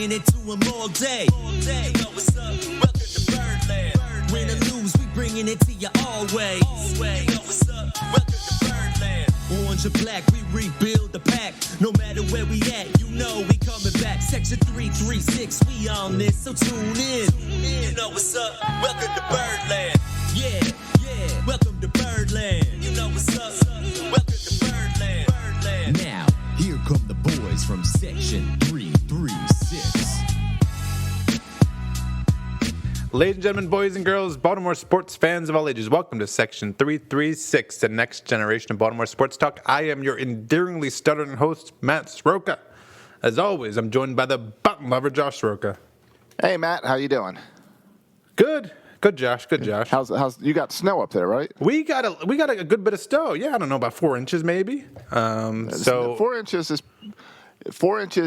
bringing it to them all day. You know what's up? Welcome to Birdland. Win or lose, we bringing it to you always. You know what's up? Welcome to Birdland. Orange or black, we rebuild the pack. No matter where we at, you know we coming back. Section 336, we on this, so tune in. You know what's up? Welcome to Birdland. Yeah, welcome to Birdland. You know what's up? Welcome to Birdland. Now, here come the boys from Section 336. Ladies and gentlemen, boys and girls, Baltimore sports fans of all ages, welcome to Section 336, the next generation of Baltimore sports talk. I am your endearingly stuttering host, Matt Sroka. As always, I'm joined by the button lover, Josh Sroka. Hey, Matt, how you doing? Good, Josh. Good, Josh. How's you got snow up there, right? We got a good bit of snow. Yeah, I don't know, about 4 inches maybe. So 4 inches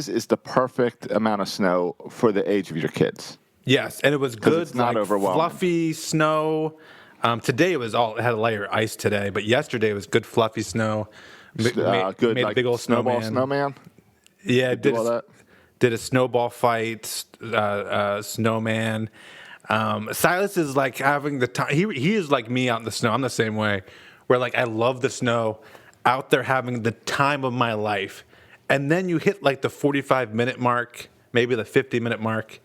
is the perfect amount of snow for the age of your kids. Yes, and it was good, it's not overwhelming. Fluffy snow. Today it had a layer of ice today, but yesterday it was good fluffy snow. Good, made like a big old snowman. Yeah, did a snowball fight, snowman. Silas is like having the time. He is like me out in the snow. I'm the same way. Where like I love the snow, out there having the time of my life, and then you hit like the 45-minute mark, maybe the 50-minute mark.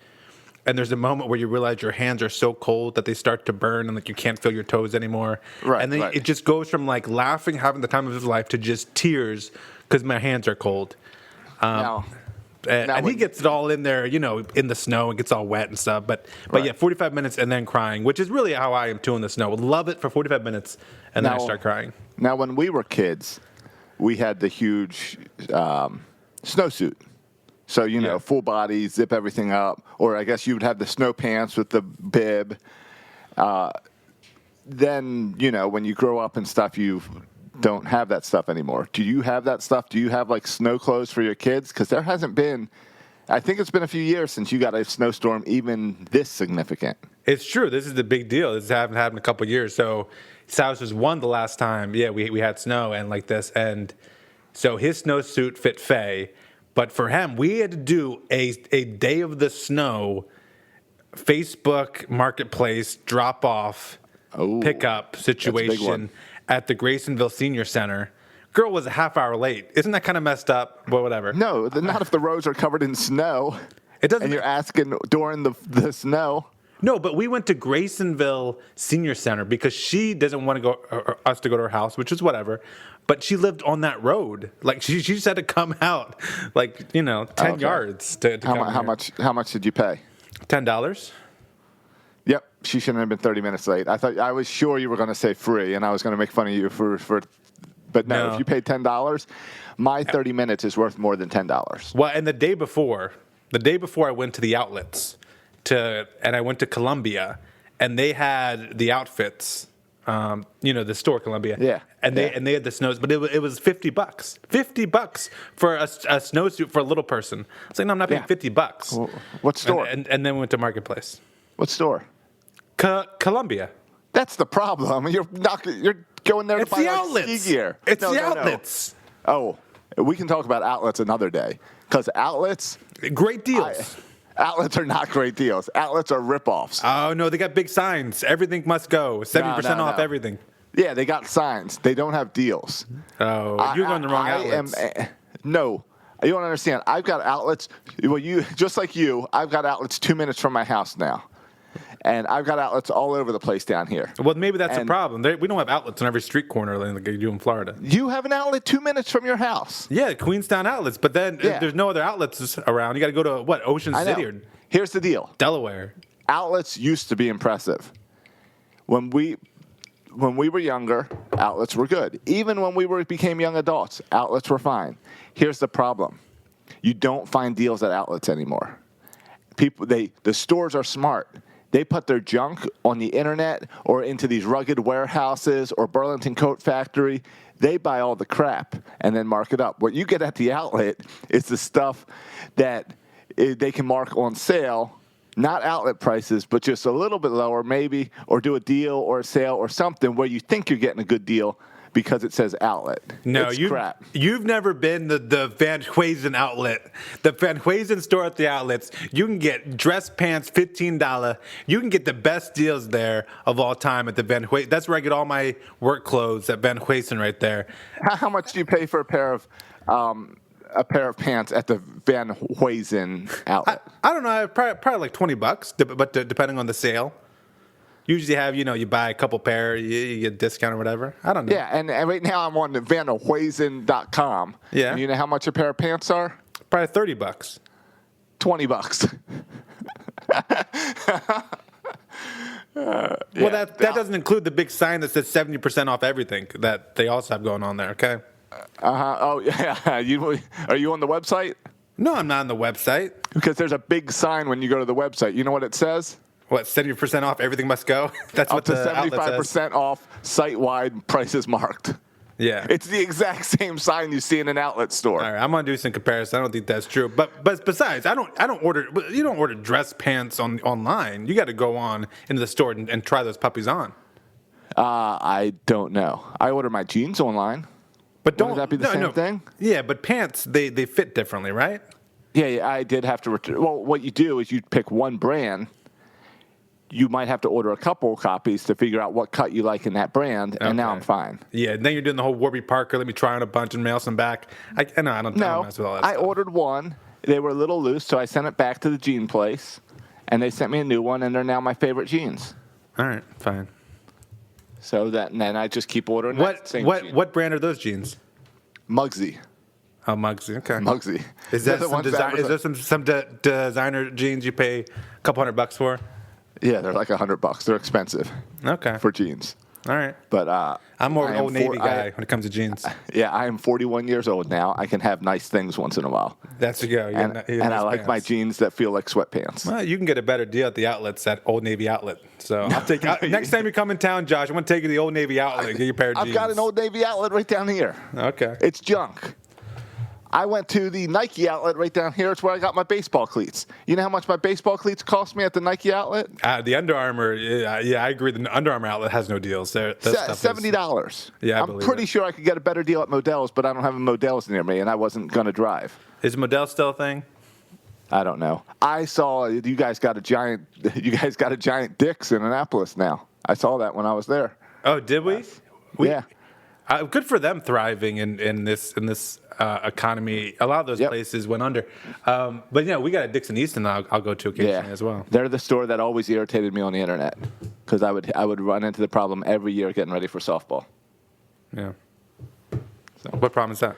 And there's a moment where you realize your hands are so cold that they start to burn and like you can't feel your toes anymore. Right. And then it just goes from like laughing, having the time of his life, to just tears because my hands are cold. And he gets it all in there, in the snow and gets all wet and stuff. But yeah, 45 minutes and then crying, which is really how I am too in the snow. Love it for 45 minutes and then I start crying. Now, when we were kids, we had the huge snowsuit. So, full body, zip everything up. Or I guess you would have the snow pants with the bib. Then, when you grow up and stuff, you don't have that stuff anymore. Do you have that stuff? Do you have, like, snow clothes for your kids? Because there hasn't been, I think it's been a few years since you got a snowstorm even this significant. It's true. This is the big deal. This hasn't happened in a couple of years. So Silas was one the last time. Yeah, we had snow and like this. And so his snowsuit fit Faye. But for him, we had to do a day of the snow Facebook Marketplace drop-off pickup situation at the Graysonville Senior Center. Girl was a half hour late. Isn't that kind of messed up? But whatever. No, not if the roads are covered in snow. It doesn't. And you're asking during the snow. No, but we went to Graysonville Senior Center because she doesn't want to go us to go to her house, which is whatever. But she lived on that road. Like she just had to come out, 10 yards to how much did you pay? $10. Yep, she shouldn't have been 30 minutes late. I was sure you were going to say free, and I was going to make fun of you for. But no, if you paid $10, my 30 minutes is worth more than $10. Well, and the day before I went to the outlets, and I went to Columbia, and they had the outfits. The store Columbia. Yeah. And they had the snows, but it was $50. $50 for a snowsuit for a little person. I was like, no, I'm not paying $50. Well, what store? And then we went to Marketplace. What store? Columbia. That's the problem. You're going there to buy outlets. Ski gear. It's the outlets. Oh, we can talk about outlets another day. Because outlets. Great deals. Outlets are not great deals. Outlets are ripoffs. Oh, no, they got big signs. Everything must go. 70% off everything. Yeah, they got signs. They don't have deals. Oh, you're going the wrong outlets. No, you don't understand. I've got outlets. Well, just like you, I've got outlets 2 minutes from my house now. And I've got outlets all over the place down here. Well, maybe that's a problem. We don't have outlets on every street corner like you do in Florida. You have an outlet 2 minutes from your house. Yeah, Queenstown outlets. But then there's no other outlets around. You got to go to, Ocean City or Here's the deal. Delaware. Outlets used to be impressive. When we were younger, outlets were good. Even when we became young adults, outlets were fine. Here's the problem. You don't find deals at outlets anymore. The stores are smart. They put their junk on the internet or into these rugged warehouses or Burlington Coat Factory. They buy all the crap and then mark it up. What you get at the outlet is the stuff that they can mark on sale, not outlet prices, but just a little bit lower maybe, or do a deal or a sale or something where you think you're getting a good deal because it says outlet. No, it's crap. You've never been the Van Huizen outlet. The Van Huizen store at the outlets, you can get dress pants $15. You can get the best deals there of all time at the Van Huizen. That's where I get all my work clothes at Van Huizen right there. How much do you pay for a pair of pants at the Van Huizen outlet? I don't know, probably like $20, but depending on the sale. Usually have, you buy a couple pair, you get a discount or whatever. I don't know. Yeah, and right now I'm on the vanhuizen.com. Yeah. And you know how much a pair of pants are? Probably $30. $20. Well, that doesn't include the big sign that says 70% off everything that they also have going on there, okay? Oh, yeah. Are you on the website? No, I'm not on the website. Because there's a big sign when you go to the website. You know what it says? What, 70% off everything must go? That's Up what to the outlet says. 75% off site-wide prices marked. Yeah. It's the exact same sign you see in an outlet store. All right, I'm gonna do some comparison. I don't think that's true, but besides, I don't order. You don't order dress pants online. You got to go on into the store and try those puppies on. I don't know. I order my jeans online. But Wouldn't that be the same thing? Yeah, but pants they fit differently, right? Yeah, I did have to return. Well, what you do is you pick one brand. You might have to order a couple copies to figure out what cut you like in that brand, and now I'm fine. Yeah, and then you're doing the whole Warby Parker, let me try on a bunch and mail some back. I don't mess with all that I stuff. ordered one. They were a little loose, so I sent it back to the jean place, and they sent me a new one, and they're now my favorite jeans. All right, fine. So then I just keep ordering that same jean. What brand are those jeans? Mugsy. Oh, Mugsy. Okay. Mugsy. Is that some designer jeans you pay a couple $100 for? Yeah, they're like $100. They're expensive. Okay. For jeans. All right. But I'm more of an Old Navy guy when it comes to jeans. Yeah, I am 41 years old now. I can have nice things once in a while. That's a go. And I like my jeans that feel like sweatpants. Well, you can get a better deal at the outlets at Old Navy outlet. So I'll take next time you come in town, Josh. I'm gonna take you to the Old Navy outlet and get you a pair of jeans. I've got an Old Navy outlet right down here. Okay. It's junk. I went to the Nike outlet right down here. It's where I got my baseball cleats. You know how much my baseball cleats cost me at the Nike outlet? The Under Armour, yeah, I agree. The Under Armour outlet has no deals. $70. Yeah, I'm pretty sure I could get a better deal at Modell's, but I don't have a Modell's near me, and I wasn't going to drive. Is Modell still a thing? I don't know. I saw you guys got a giant Dick's in Annapolis now. I saw that when I was there. Oh, did we? Yeah. Good for them thriving in this economy. A lot of those places went under. But we got a Dixon Easton I'll go to occasionally as well. They're the store that always irritated me on the internet because I would run into the problem every year getting ready for softball. Yeah. So what problem is that?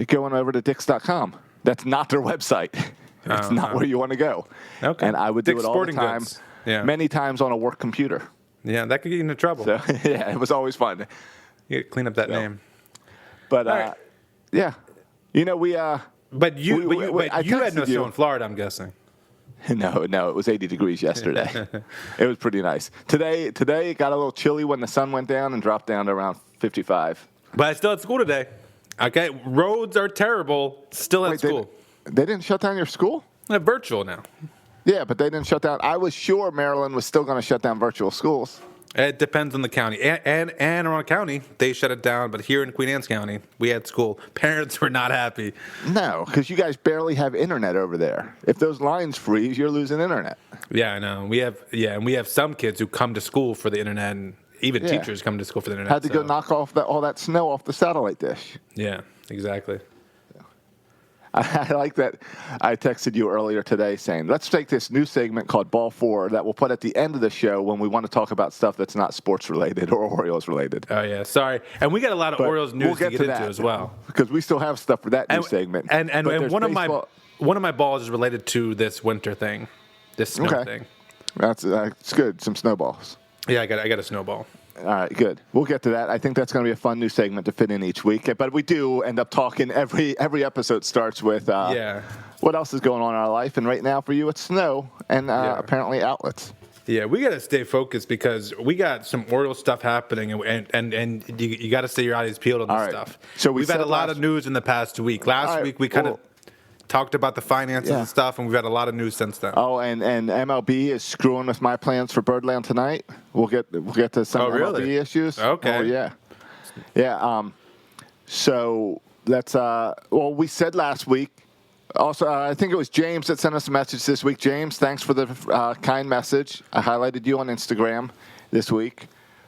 Going over to Dix.com. That's not their website. It's not where you want to go. Okay. And I would do it all the time. Goods. Yeah. Many times on a work computer. Yeah, that could get you into trouble. So yeah, it was always fun. You clean up that name. But right. yeah, we. But you had no you. snow in Florida, I'm guessing. No, it was 80 degrees yesterday. It was pretty nice. Today it got a little chilly when the sun went down and dropped down to around 55. But I still at school today. Okay, roads are terrible. Still at school. They didn't shut down your school? They're virtual now. Yeah, but they didn't shut down. I was sure Maryland was still going to shut down virtual schools. It depends on the county. And around county, they shut it down. But here in Queen Anne's County, we had school. Parents were not happy. No, because you guys barely have internet over there. If those lines freeze, you're losing internet. Yeah, I know. We have some kids who come to school for the internet, and even teachers come to school for the internet. Had to go knock off all that snow off the satellite dish. Yeah, exactly. I like that. I texted you earlier today saying, let's take this new segment called Ball 4 that we'll put at the end of the show when we want to talk about stuff that's not sports related or Orioles related. Oh, yeah. Sorry. And we got a lot of Orioles news to get into as well. Because we still have stuff for that new segment. And one of my balls is related to this winter thing, this snow thing. That's good. Some snowballs. Yeah, I got a snowball. All right, good. We'll get to that. I think that's going to be a fun new segment to fit in each week. But we do end up talking. Every episode starts with what else is going on in our life. And right now for you, it's snow and apparently outlets. Yeah, we got to stay focused because we got some Orioles stuff happening, and you got to stay your eyes peeled on this stuff. So we've had a lot of news in the past week. Last week we kind of talked about the finances and stuff, and we've had a lot of news since then. Oh, and MLB is screwing with my plans for Birdland tonight. We'll get to some MLB issues. Okay. Oh, yeah. Yeah. So that's we said last week. Also, I think it was James that sent us a message this week. James, thanks for the kind message. I highlighted you on Instagram this week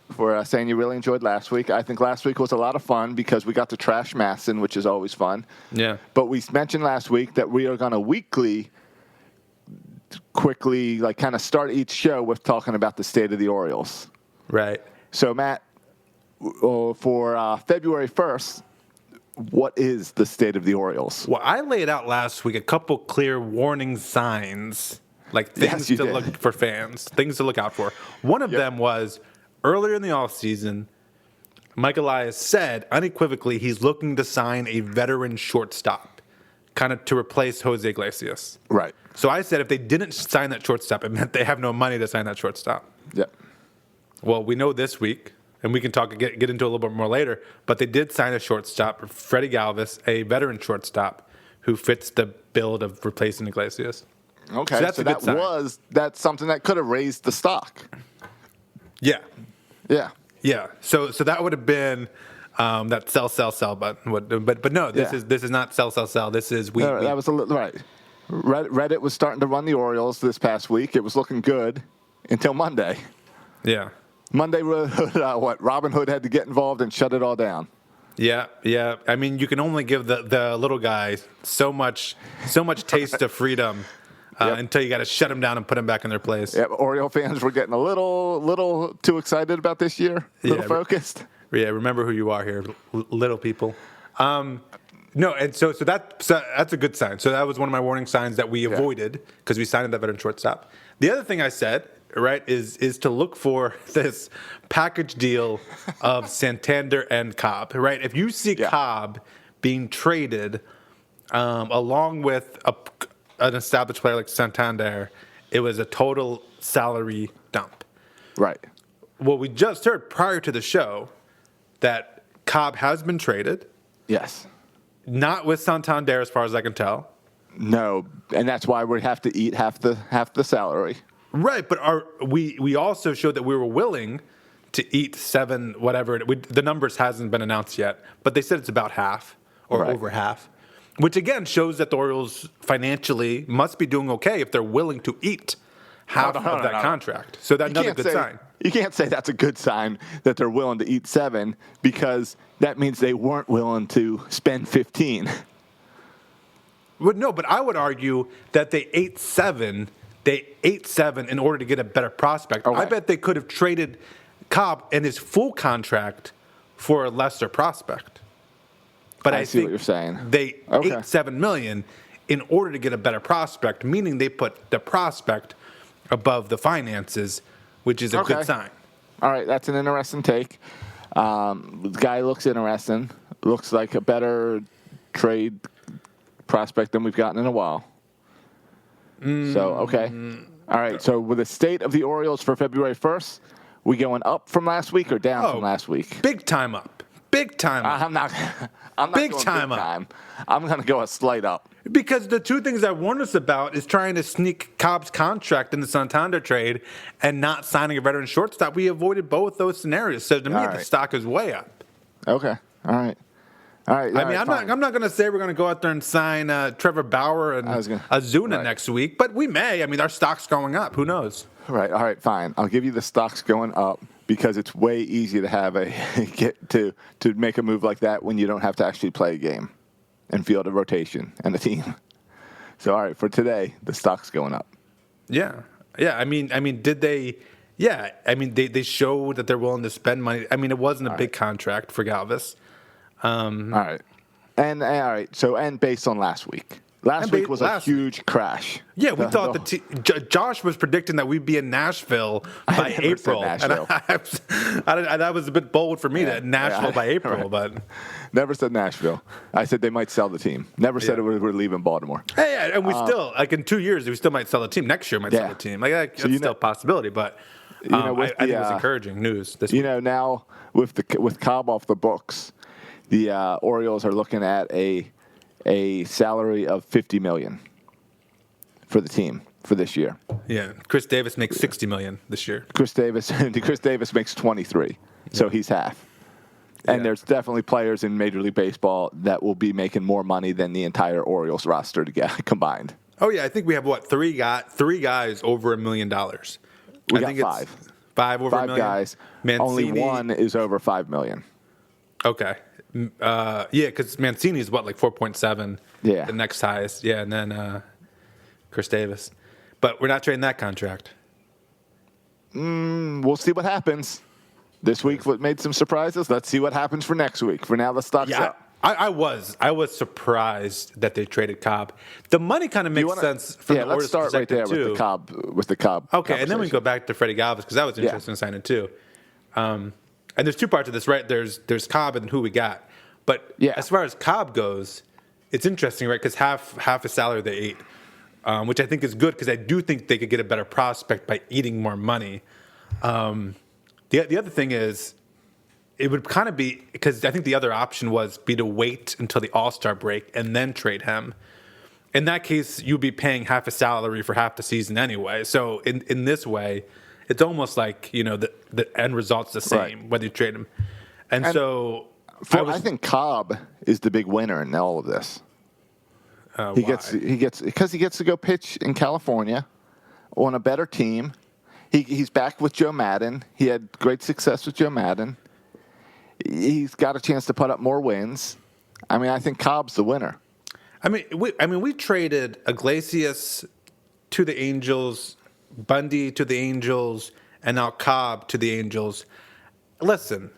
for saying you really enjoyed last week. I think last week was a lot of fun because we got to trash Masson, which is always fun. Yeah. But we mentioned last week that we are going to quickly, like, kind of start each show with talking about the state of the Orioles. Right. So, Matt, for February 1st, what is the state of the Orioles? Well, I laid out last week a couple clear warning signs, like things to look for fans, things to look out for. One of them was earlier in the offseason, Mike Elias said unequivocally he's looking to sign a veteran shortstop, kind of to replace Jose Iglesias. Right. So I said if they didn't sign that shortstop, it meant they have no money to sign that shortstop. Yep. Well, we know this week, and we can get into a little bit more later, but they did sign a shortstop, Freddy Galvis, a veteran shortstop who fits the build of replacing Iglesias. Okay, so that's a good sign. That's something that could have raised the stock. Yeah. Yeah. Yeah. So that would have been that sell button. But no, this is not sell. This is that was right. Reddit was starting to run the Orioles this past week. It was looking good until Monday. Yeah. Monday, Robin Hood had to get involved and shut it all down. Yeah, yeah. I mean, you can only give the little guy so much taste of freedom until you got to shut them down and put them back in their place. Yeah, Oriole fans were getting a little too excited about this year, focused. Yeah, remember who you are here, little people. No, and so that's a good sign. So that was one of my warning signs that we avoided because we signed that veteran shortstop. The other thing I said, right, is to look for this package deal of Santander and Cobb, right? If you see Cobb being traded along with an established player like Santander, it was a total salary dump. Right. Well, we just heard prior to the show that Cobb has been traded. Yes. Not with Santander, as far as I can tell. No, and that's why we have to eat half the salary. Right, but we also showed that we were willing to eat seven, whatever. The numbers hasn't been announced yet, but they said it's about half or over half, which again shows that the Orioles financially must be doing okay if they're willing to eat half of that contract. So that's another good sign. You can't say that's a good sign that they're willing to eat 7 because that means they weren't willing to spend 15. Well, no, but I would argue that they ate 7. They ate 7 in order to get a better prospect. Okay. I bet they could have traded Cobb and his full contract for a lesser prospect. But I see think what you're saying. They ate $7 million in order to get a better prospect, meaning they put the prospect above the finances, which is a good sign. All right, that's an interesting take. The guy looks interesting. Looks like a better trade prospect than we've gotten in a while. So, okay. All right, so with the state of the Orioles for February 1st, we going up from last week or down from last week? Big time up. Big time up. I'm not big going time big up. time. I'm going to go a slight up. Because the two things I warned us about is trying to sneak Cobb's contract in the Santander trade and not signing a veteran shortstop. We avoided both those scenarios. So to me, the stock is way up. Okay. All right. I'm not going to say we're going to go out there and sign Trevor Bauer and Azuna next week, but we may. I mean, our stock's going up. Who knows? Right. All right. Fine. I'll give you the stock's going up because it's way easier to have to make a move like that when you don't have to actually play a game and field a rotation and a team. So, all right, for today, the stock's going up. Yeah. Yeah. I mean, did they? Yeah. I mean, they showed that they're willing to spend money. I mean, it wasn't a big contract for Galvis. All right. And all right. So, and based on last week. Last week was a huge crash. Yeah, we thought Josh was predicting that we'd be in Nashville by April. Nashville. And that was a bit bold for me, that Nashville by April. But never said Nashville. I said they might sell the team. Never said we're leaving Baltimore. Hey, and we still, like in 2 years, we still might sell the team. Next year, might sell the team. Like that's still a possibility. But I think it was encouraging news this week. Now with Cobb off the books, the Orioles are looking at a salary of $50 million for the team for this year. Yeah, Chris Davis makes $60 million this year. Chris Davis makes $23, so he's half. And Yeah. there's definitely players in Major League Baseball that will be making more money than the entire Orioles roster combined. Oh yeah, I think we have three guys over $1 million. We I got think five. It's five over $1 million. Guys. Mancini, Only one is over $5 million. Okay. Yeah, because Mancini is like 4.7. Yeah. The next highest. Yeah, and then Chris Davis. But we're not trading that contract. We'll see what happens. This week made some surprises. Let's see what happens for next week. For now, the stock's Yeah, up. I was surprised that they traded Cobb. The money kind of makes sense from the let's Orioles' start right there perspective, with the Cobb. Okay, and then we can go back to Freddy Galvis because that was interesting signing too. And there's two parts of this, right? There's Cobb and who we got. But as far as Cobb goes, it's interesting, right? Because half his salary they ate, which I think is good because I do think they could get a better prospect by eating more money. The other thing is, it would kind of be because I think the other option was to wait until the All-Star break and then trade him. In that case, you'd be paying half a salary for half the season anyway. So in this way, it's almost like the end result's the same whether you trade him. And so I think Cobb is the big winner in all of this. He gets because he gets to go pitch in California on a better team. He's back with Joe Madden. He had great success with Joe Madden. He's got a chance to put up more wins. I mean, I think Cobb's the winner. I mean, we traded Iglesias to the Angels, Bundy to the Angels, and now Cobb to the Angels. Listen,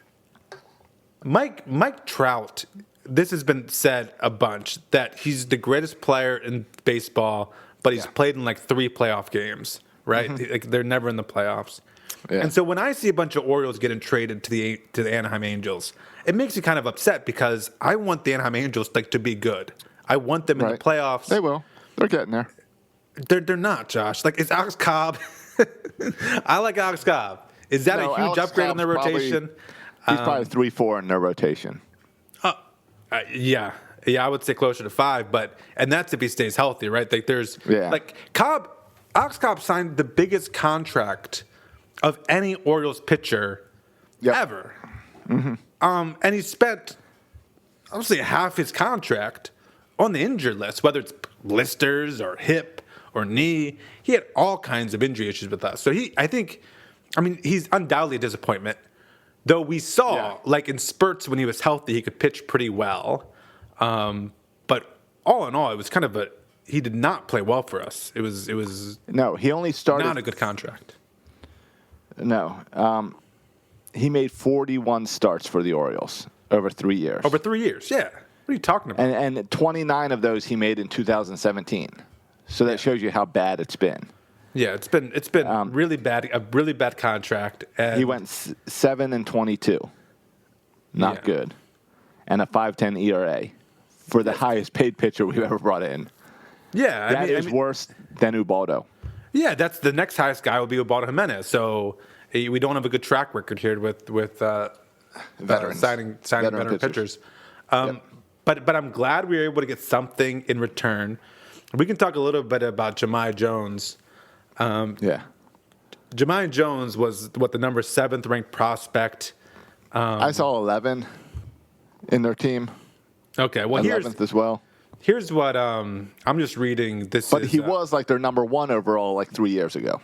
Mike Trout. This has been said a bunch that he's the greatest player in baseball, but he's played in like 3 playoff games. Right? Mm-hmm. Like they're never in the playoffs. Yeah. And so when I see a bunch of Orioles getting traded to the Anaheim Angels, it makes me kind of upset because I want the Anaheim Angels to be good. I want them in the playoffs. They will. They're getting there. They're not, Josh. Like, is Alex Cobb? I like Alex Cobb. Is that a huge Alex upgrade Cobb's on their rotation? He's probably 3-4 in their rotation. Yeah, I would say closer to 5, and that's if he stays healthy, right? Like there's Alex Cobb signed the biggest contract of any Orioles pitcher ever. Mm-hmm. And he spent, obviously, half his contract on the injured list, whether it's blisters or hip or knee. He had all kinds of injury issues with us. So he's undoubtedly a disappointment. Though we saw, like in spurts when he was healthy, he could pitch pretty well. But all in all, it was kind of he did not play well for us. It was no. He only started not a good contract. No, he made 41 starts for the Orioles over 3 years. Over 3 years, yeah. What are you talking about? And 29 of those he made in 2017. So that shows you how bad it's been. Yeah, it's been really bad. A really bad contract. And he went 7-22. Not good, and a 5.10 ERA for the highest paid pitcher we've ever brought in. Yeah, that is worse than Ubaldo. Yeah, that's the next highest guy will be Ubaldo Jimenez. So we don't have a good track record here with signing veteran pitchers. But I'm glad we were able to get something in return. We can talk a little bit about Jahmai Jones. Jahmai Jones was the number 7th ranked prospect. I saw 11 in their team. Okay, well 11th as well. Here's what I'm just reading. But he was like their number 1 overall like 3 years ago.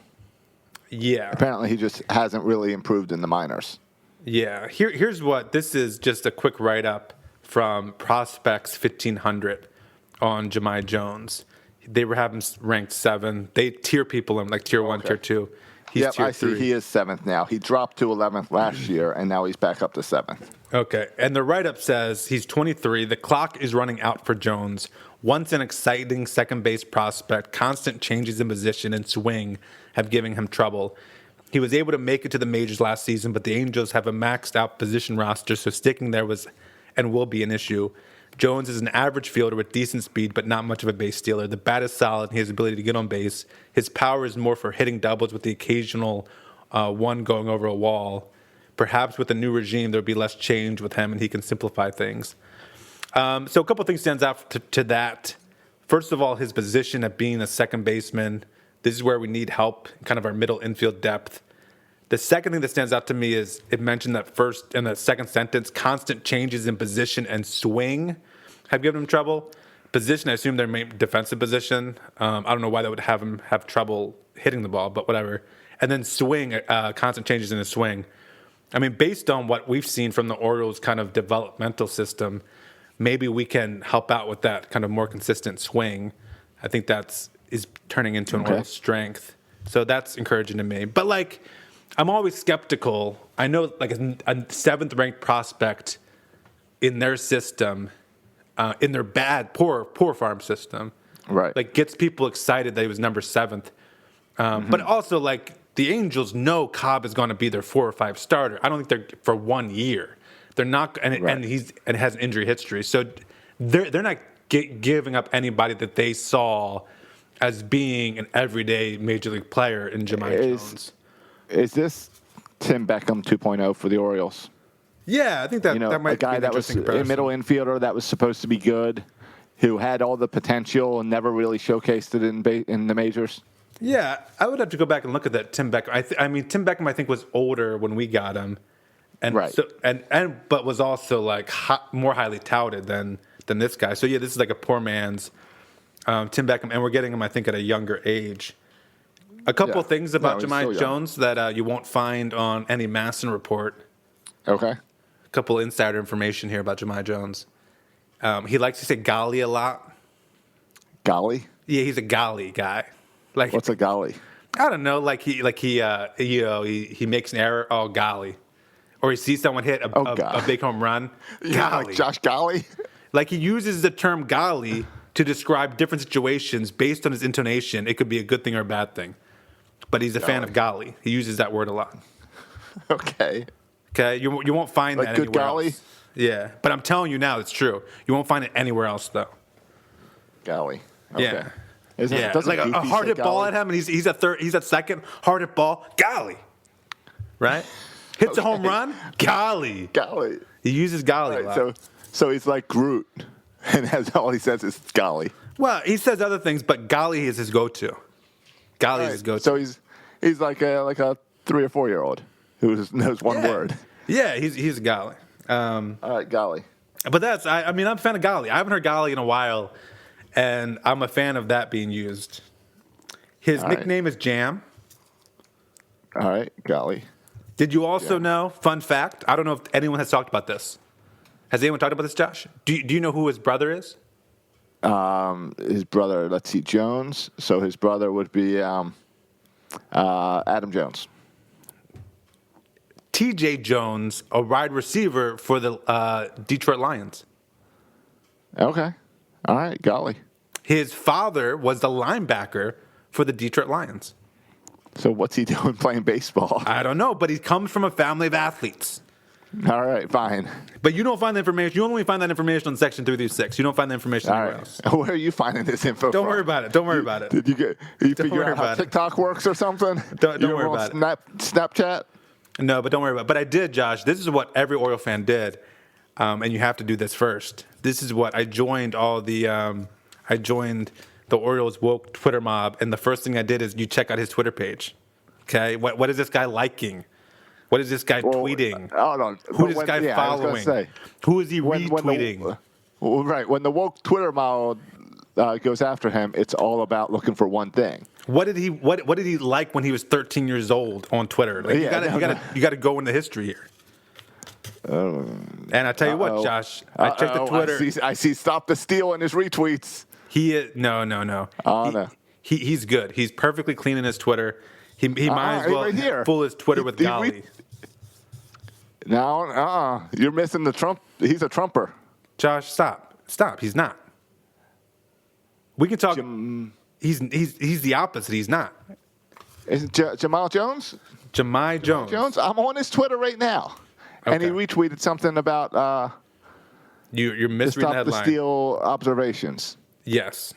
Yeah. Apparently he just hasn't really improved in the minors. Yeah. Here's what this is. Just a quick write up from Prospects 1500 on Jahmai Jones. They were having ranked 7. They tier people in like tier 1, tier 2. He's tier 3. I see. He is 7th now. He dropped to 11th last year, and now he's back up to 7th. Okay. And the write-up says he's 23. The clock is running out for Jones. Once an exciting second base prospect, constant changes in position and swing have given him trouble. He was able to make it to the majors last season, but the Angels have a maxed out position roster, so sticking there was and will be an issue. Jones is an average fielder with decent speed, but not much of a base stealer. The bat is solid, and he has the ability to get on base. His power is more for hitting doubles with the occasional one going over a wall. Perhaps with a new regime, there will be less change with him, and he can simplify things. So a couple of things stands out to that. First of all, his position at being a second baseman. This is where we need help, kind of our middle infield depth. The second thing that stands out to me is it mentioned that first and the second sentence, constant changes in position and swing have given him trouble. Position, I assume their main defensive position. I don't know why that would have him have trouble hitting the ball, but whatever. And then swing, constant changes in his swing. I mean, based on what we've seen from the Orioles' kind of developmental system, maybe we can help out with that kind of more consistent swing. I think is turning into an Orioles strength. So that's encouraging to me. But, like, I'm always skeptical. I know, like, a seventh-ranked prospect in their system, in their poor farm system, right? Like, gets people excited that he was number 7th. But also, like, the Angels know Cobb is going to be their 4 or 5 starter. I don't think they're for 1 year. They're not, and has an injury history, so they're not giving up anybody that they saw as being an everyday major league player in Jahmai Jones. Is this Tim Beckham 2.0 for the Orioles? Yeah, I think that that might a guy be an that was comparison. a middle infielder that was supposed to be good, who had all the potential and never really showcased it in the majors. Yeah, I would have to go back and look at that Tim Beckham. I mean, Tim Beckham, I think, was older when we got him, and right. So, but was also like more highly touted than this guy. So yeah, this is like a poor man's Tim Beckham, and we're getting him, I think, at a younger age. A couple of things about Jahmai Jones that you won't find on any Masson report. Okay. A couple insider information here about Jahmai Jones. He likes to say golly a lot. Golly? Yeah, he's a golly guy. Like, what's a golly? I don't know. He makes an error. Oh, golly. Or he sees someone hit a big home run. Golly. Like Josh Golly? Like, he uses the term golly to describe different situations based on his intonation. It could be a good thing or a bad thing. But he's a fan of golly. He uses that word a lot. Okay. Okay, you won't find that good anywhere golly? else. Yeah, but I'm telling you now, it's true. You won't find it anywhere else, though. Golly. Okay. Yeah. Doesn't like a hard hit ball at him, and he's at second. Hard hit ball, golly. Right? Hits a home run, golly. Golly. He uses golly a lot. So he's like Groot, and that's all he says is golly. Well, he says other things, but golly is his go-to. Golly is his go-to. So he's like a 3 or 4 year old who knows one word. Yeah, he's a golly. All right, golly. But I'm a fan of golly. I haven't heard golly in a while, and I'm a fan of that being used. His nickname is Jam. All right, golly. Did you also know, fun fact, I don't know if anyone has talked about this. Has anyone talked about this, Josh? Do you know who his brother is? His brother, let's see, Jones. So his brother would be Adam Jones. T.J. Jones, a wide receiver for the Detroit Lions. Okay. All right, golly. His father was the linebacker for the Detroit Lions. So what's he doing playing baseball? I don't know, but he comes from a family of athletes. All right, fine. But you don't find the information. You only find that information on Section 336. You don't find the information anywhere else. Where are you finding this info Don't from? worry about it. Don't worry about it. Did you figure out how TikTok works or something? Don't worry about it. Snapchat? No, but don't worry about it. But I did, Josh. This is what every Oriole fan did, and you have to do this first. This is what I joined I joined the Orioles woke Twitter mob, and the first thing I did is you check out his Twitter page. Okay, what is this guy liking? What is this guy tweeting? Who is this guy following? Who is he retweeting? When the woke Twitter mob goes after him, it's all about looking for one thing. What did he like when he was 13 years old on Twitter? Like, you got to go into history here. And I tell you what, Josh, I checked the Twitter. I see. Stop the steal in his retweets. He is no. No. He's good. He's perfectly clean in his Twitter. He might as well fool his Twitter with golly. No, you're missing the Trump. He's a Trumper. Josh, stop. He's not. We can talk. He's the opposite. He's not. Is it Jahmai Jones? Jahmai Jones. I'm on his Twitter right now, and he retweeted something about you're misreading the headline. Stop the steal observations. Yes.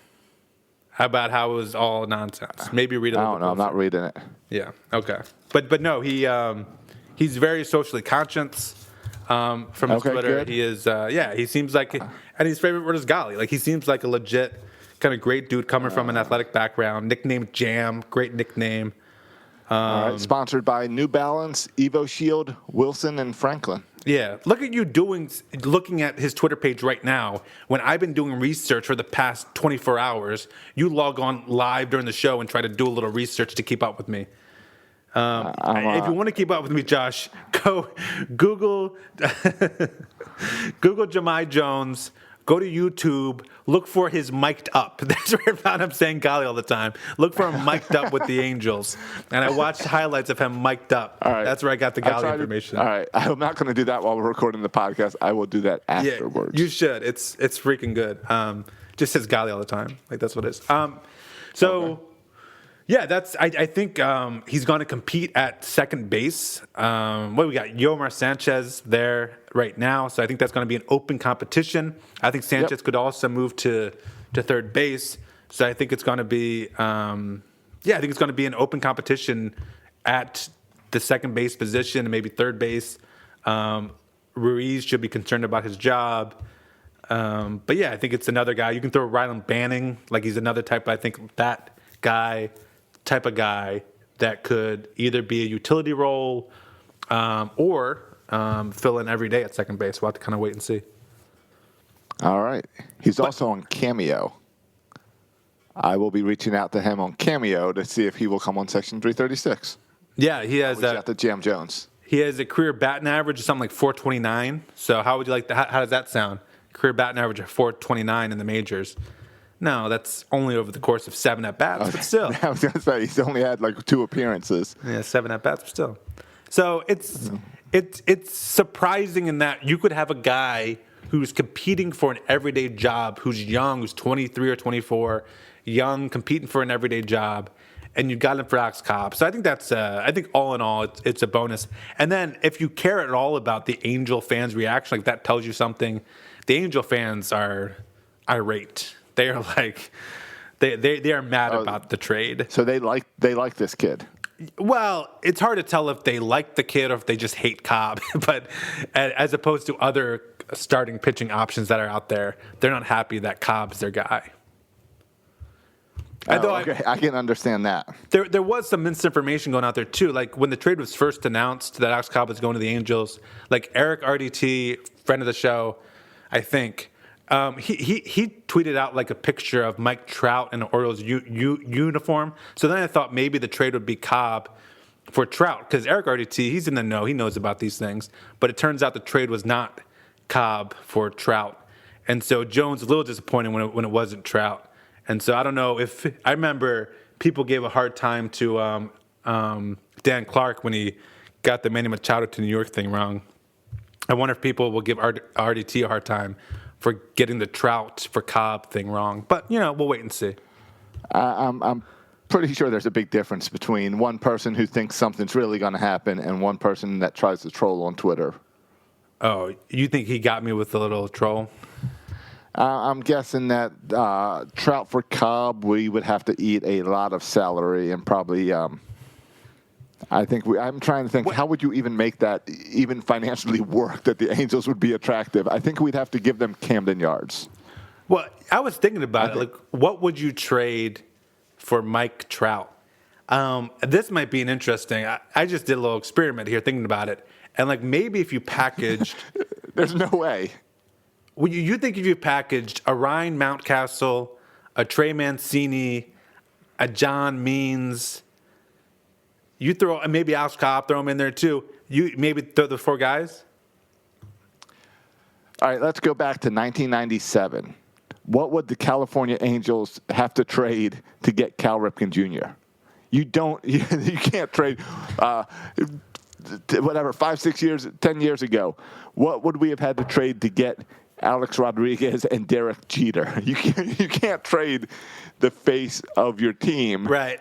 How about how it was all nonsense? Maybe read a little bit. No, I'm not reading it. Yeah. Okay. But no, he's very socially conscious from his Twitter. Good. He is he seems like, and his favorite word is golly. Like, he seems like a legit kind of great dude coming from an athletic background. Nicknamed Jam, great nickname. All right. Sponsored by New Balance, Evo Shield, Wilson, and Franklin. Yeah, look at you looking at his Twitter page right now. When I've been doing research for the past 24 hours, you log on live during the show and try to do a little research to keep up with me. If you want to keep up with me, Josh, go Google Google Jahmai Jones. Go to YouTube. Look for his mic'd up. That's where I found him saying Golly all the time. Look for him mic'd up with the Angels. And I watched highlights of him mic'd up. All right. That's where I got the Golly information. All right. I'm not going to do that while we're recording the podcast. I will do that afterwards. Yeah, you should. It's freaking good. Just says Golly all the time. Like, that's what it is. Okay. Yeah, I think he's going to compete at second base. We got Yomar Sanchez there right now, so I think that's going to be an open competition. I think Sanchez could also move to third base, so I think it's going to be I think it's going to be an open competition at the second base position and maybe third base. Ruiz should be concerned about his job. But yeah, I think it's another guy. You can throw Rylan Banning, like he's another type. I think that type of guy that could either be a utility role or fill in every day at second base. We'll have to kind of wait and see. All right. He's also on Cameo. I will be reaching out to him on Cameo to see if he will come on Section 336. Yeah, he has that. The Jam Jones. He has a career batting average of something like 429. So how would you like that? How does that sound? Career batting average of 429 in the majors. No, that's only over the course of 7 at-bats, but still. I was going to say, he's only had like 2 appearances. Yeah, 7 at-bats, but still. So it's surprising in that you could have a guy who's competing for an everyday job, who's young, who's 23 or 24, young, competing for an everyday job, and you got him for Alex Cobb. So I think that's, I think all in all, it's a bonus. And then if you care at all about the Angel fans' reaction, like that tells you something. The Angel fans are irate. They are like, they are mad about the trade. So they like this kid. Well, it's hard to tell if they like the kid or if they just hate Cobb. But as opposed to other starting pitching options that are out there, they're not happy that Cobb's their guy. Okay, I can understand that. There was some misinformation going out there too. Like when the trade was first announced that Alex Cobb was going to the Angels, like Eric RDT, friend of the show, I think. He tweeted out like a picture of Mike Trout in the Orioles uniform. So then I thought maybe the trade would be Cobb for Trout because Eric RDT, he's in the know. He knows about these things. But it turns out the trade was not Cobb for Trout. And so Jones was a little disappointed when it wasn't Trout. And so I don't know if – I remember people gave a hard time to Dan Clark when he got the Manny Machado to New York thing wrong. I wonder if people will give RDT a hard time for getting the Trout for Cobb thing wrong. But, we'll wait and see. I'm pretty sure there's a big difference between one person who thinks something's really going to happen and one person that tries to troll on Twitter. Oh, you think he got me with a little troll? I'm guessing that Trout for Cobb, we would have to eat a lot of salary and probably I'm trying to think, how would you even make that even financially work that the Angels would be attractive? I think we'd have to give them Camden Yards. Well, I was thinking about it. Like, what would you trade for Mike Trout? This might be an interesting. I just did a little experiment here thinking about it. And, like, maybe if you packaged. There's no way. Well, you think if you packaged a Ryan Mountcastle, a Trey Mancini, a John Means. You throw maybe Alex Cobb, throw him in there too. You maybe throw the 4 guys. All right, let's go back to 1997. What would the California Angels have to trade to get Cal Ripken Jr.? You can't trade whatever 5, 6 years, 10 years ago. What would we have had to trade to get Alex Rodriguez and Derek Jeter? You can't trade the face of your team. Right.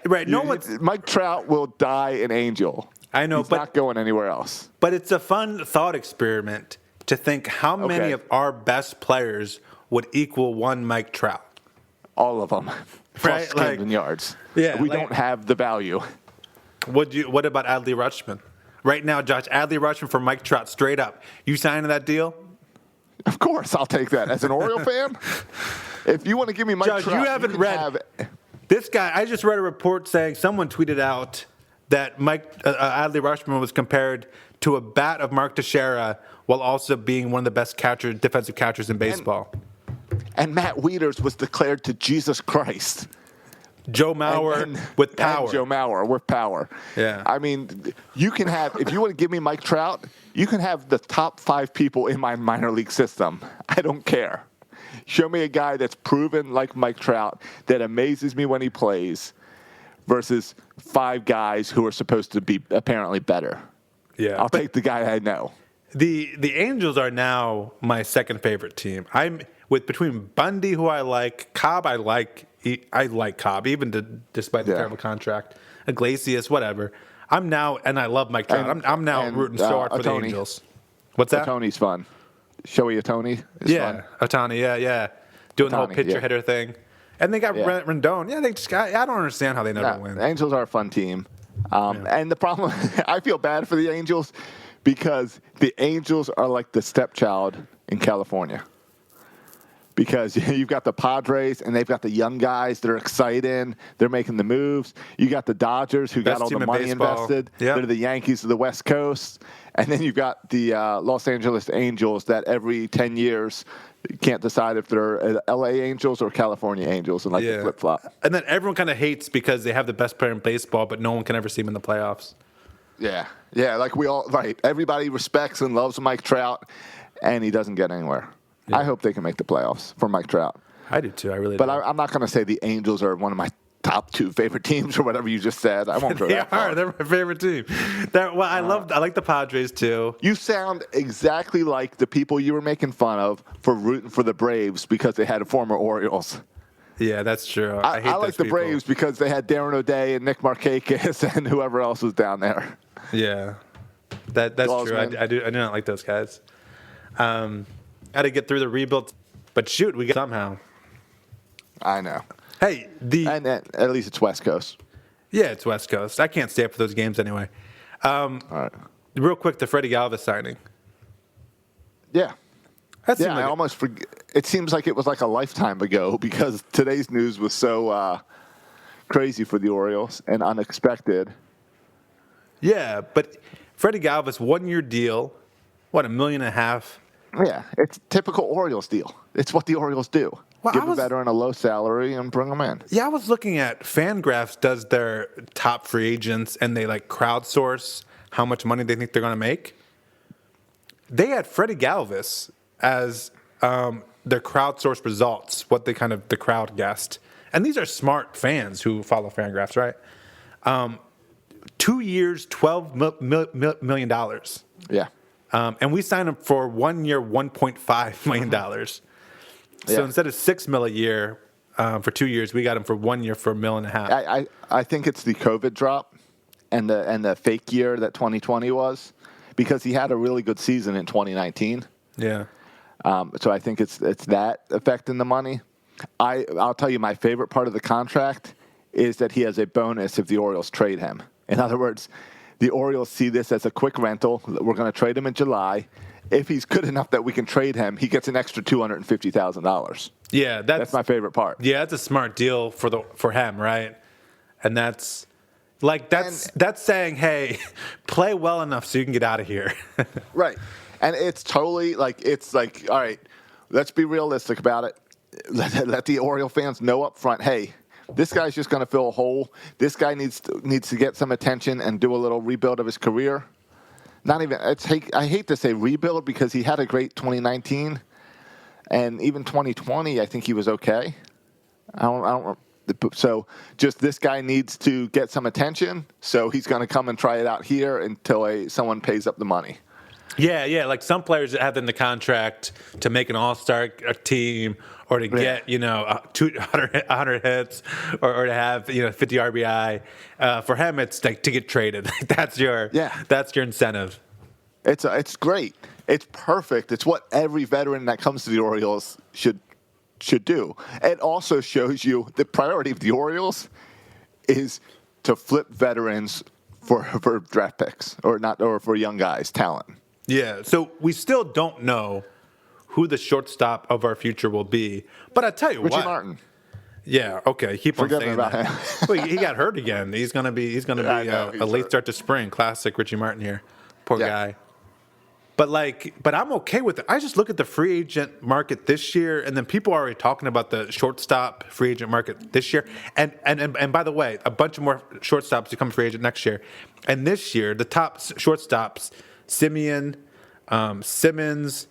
Mike Trout will die an Angel. I know, He's not going anywhere else. But it's a fun thought experiment to think how many of our best players would equal one Mike Trout. All of them. Right? Plus Camden Yards. Yeah. We don't have the value. What about Adley Rutschman? Right now, Josh, Adley Rutschman for Mike Trout, straight up. You signing that deal? Of course, I'll take that. As an Oriole fan, if you want to give me Mike Josh, Trout, you haven't read this guy. I just read a report saying someone tweeted out that Adley Rutschman was compared to a bat of Mark Teixeira while also being one of the best defensive catchers in baseball. And Matt Wieters was declared to Jesus Christ. Joe Mauer with power. And Joe Mauer with power. Yeah. I mean, you can have, if you want to give me Mike Trout, you can have the top 5 people in my minor league system. I don't care. Show me a guy that's proven like Mike Trout that amazes me when he plays versus 5 guys who are supposed to be apparently better. Yeah. I'll take the guy I know. The Angels are now my second favorite team. I'm between Bundy, who I like, Cobb, I like Cobb, even despite the terrible contract. Iglesias, whatever. I'm now, and I love Mike Trout. I'm now rooting so hard for the Angels. What's that? Ohtani's fun. Shohei Ohtani is fun. Ohtani, yeah. Doing the whole pitcher-hitter thing. And they got Rendon. Yeah, I don't understand how they never win. The Angels are a fun team. And the problem, I feel bad for the Angels because the Angels are like the stepchild in California. Because you've got the Padres, and they've got the young guys. They're exciting. They're making the moves. You got the Dodgers, who got all the money invested. Yep. They're the Yankees of the West Coast. And then you've got the Los Angeles Angels that every 10 years can't decide if they're L.A. Angels or California Angels, and the flip-flop. And then everyone kind of hates because they have the best player in baseball, but no one can ever see him in the playoffs. Yeah, like we all, right. Everybody respects and loves Mike Trout, and he doesn't get anywhere. Yeah. I hope they can make the playoffs for Mike Trout. I do too. I really do. But I'm not going to say the Angels are one of my top 2 favorite teams or whatever you just said. I won't go that far. They're my favorite team. I like the Padres too. You sound exactly like the people you were making fun of for rooting for the Braves because they had former Orioles. Yeah, that's true. I like the Braves because they had Darren O'Day and Nick Markakis and whoever else was down there. Yeah, that's true. I do not like those guys. Got to get through the rebuild, but shoot, we got somehow. I know. Hey, and at least it's West Coast. Yeah, it's West Coast. I can't stay up for those games anyway. All right. Real quick, the Freddy Galvis signing. Yeah. I almost forget. It seems like it was like a lifetime ago because today's news was so crazy for the Orioles and unexpected. Yeah, but Freddy Galvis, 1-year deal, $1.5 million? Yeah, it's typical Orioles deal. It's what the Orioles do. Well, Give a veteran a low salary and bring them in. Yeah, I was looking at Fangraphs does their top free agents, and they crowdsource how much money they think they're going to make. They had Freddy Galvis as their crowdsourced results, what they the crowd guessed. And these are smart fans who follow Fangraphs, right? 2 years, $12 million. Yeah. And we signed him for 1 year, $1.5 million. So instead of $6 million a year for 2 years, we got him for 1 year for $1.5 million. I think it's the COVID drop and the fake year that 2020 was because he had a really good season in 2019. Yeah. So I think it's that affecting the money. I'll tell you my favorite part of the contract is that he has a bonus if the Orioles trade him. In other words, the Orioles see this as a quick rental. We're going to trade him in July. If he's good enough that we can trade him, he gets an extra $250,000. Yeah, that's my favorite part. Yeah, that's a smart deal for him, right? And that's saying, hey, play well enough so you can get out of here. Right. And it's totally all right, let's be realistic about it. Let the Oriole fans know up front, hey, this guy's just going to fill a hole. This guy needs to get some attention and do a little rebuild of his career. I hate to say rebuild because he had a great 2019, and even 2020, I think he was okay. So just this guy needs to get some attention. So he's going to come and try it out here until someone pays up the money. Yeah, like some players that have in the contract to make an all-star team or to get, 100 hits or to have, 50 RBI. For him, it's to get traded. That's your incentive. It's great. It's perfect. It's what every veteran that comes to the Orioles should do. It also shows you the priority of the Orioles is to flip veterans for draft picks or for young guys, talent. Yeah, so we still don't know who the shortstop of our future will be. But I tell you Richie what. Martin. Yeah, okay. Keep on Forget me saying about that. him. Well, he got hurt again. He's gonna be I know, a he's late hurt. start to spring. Classic Richie Martin here. Poor Yeah. guy. But I'm okay with it. I just look at the free agent market this year, and then people are already talking about the shortstop free agent market this year. And by the way, a bunch of more shortstops become free agent next year. And this year, the top shortstops, Simeon, Simmons,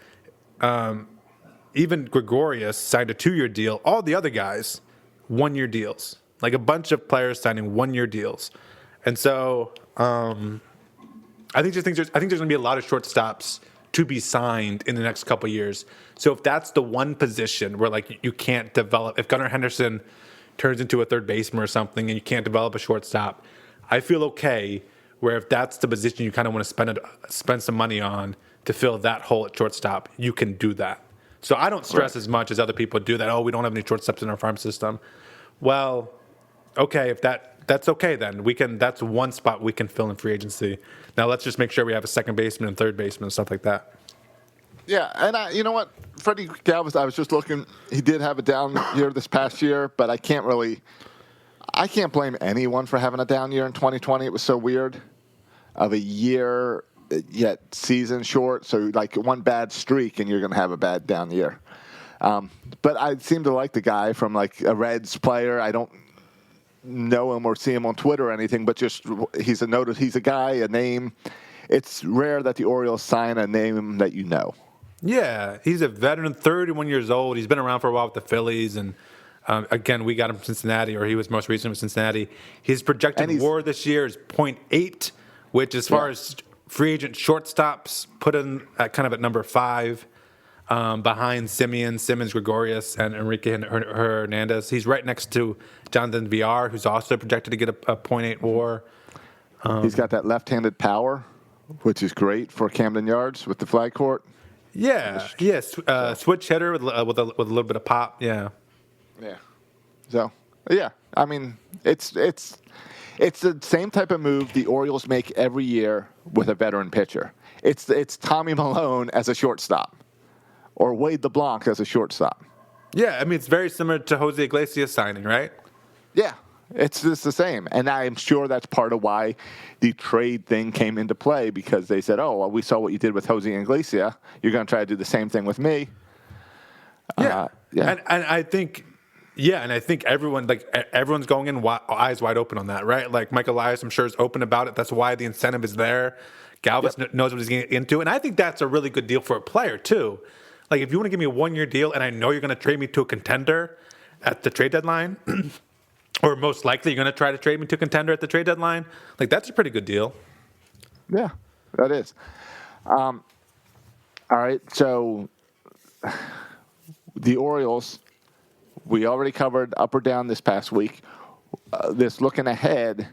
even Gregorius signed a 2-year deal. All the other guys, 1-year deals. Like a bunch of players signing 1-year deals. And so I think there's going to be a lot of shortstops to be signed in the next couple of years. So if that's the one position where like you can't develop, if Gunnar Henderson turns into a third baseman or something and you can't develop a shortstop, I feel okay where if that's the position you kind of want to spend some money on to fill that hole at shortstop, you can do that. So I don't stress as much as other people do that, oh, we don't have any shortstops in our farm system. Well, okay, if that's okay then. That's one spot we can fill in free agency. Now let's just make sure we have a second baseman and third baseman and stuff like that. Yeah, and you know what? Freddy Galvis, I was just looking. He did have a down year this past year, but I can't blame anyone for having a down year in 2020. It was so weird of a year, yet season short. So like one bad streak and you're going to have a bad down year. But I seem to like the guy from like a Reds player. I don't know him or see him on Twitter or anything, but just he's a guy, a name. It's rare that the Orioles sign a name that you know. Yeah, he's a veteran, 31 years old. He's been around for a while with the Phillies, and again, we got him from Cincinnati, or he was most recently with Cincinnati. His projected WAR this year is .8, which, as far as free agent shortstops, put him at kind of at number 5, behind Simmons, Gregorius, and Enrique Hernandez. He's right next to Jonathan Villar, who's also projected to get a .8 WAR. He's got that left-handed power, which is great for Camden Yards with the flag court. Yeah, switch hitter with a little bit of pop. Yeah. So I mean, it's the same type of move the Orioles make every year with a veteran pitcher. It's Tommy Malone as a shortstop, or Wade LeBlanc as a shortstop. Yeah, I mean it's very similar to Jose Iglesias signing, right? Yeah. It's just the same. And I'm sure that's part of why the trade thing came into play, because they said, oh, well, we saw what you did with Jose Iglesias. You're going to try to do the same thing with me. Yeah. And I think, everyone's going in eyes wide open on that, right? Like Mike Elias, I'm sure, is open about it. That's why the incentive is there. Galvis knows what he's getting into. And I think that's a really good deal for a player, too. Like, if you want to give me a 1-year deal and I know you're going to trade me to a contender at the trade deadline, or most likely you're going to try to trade me to a contender at the trade deadline, like, that's a pretty good deal. Yeah, that is. All right, so the Orioles, we already covered up or down this past week. This looking ahead,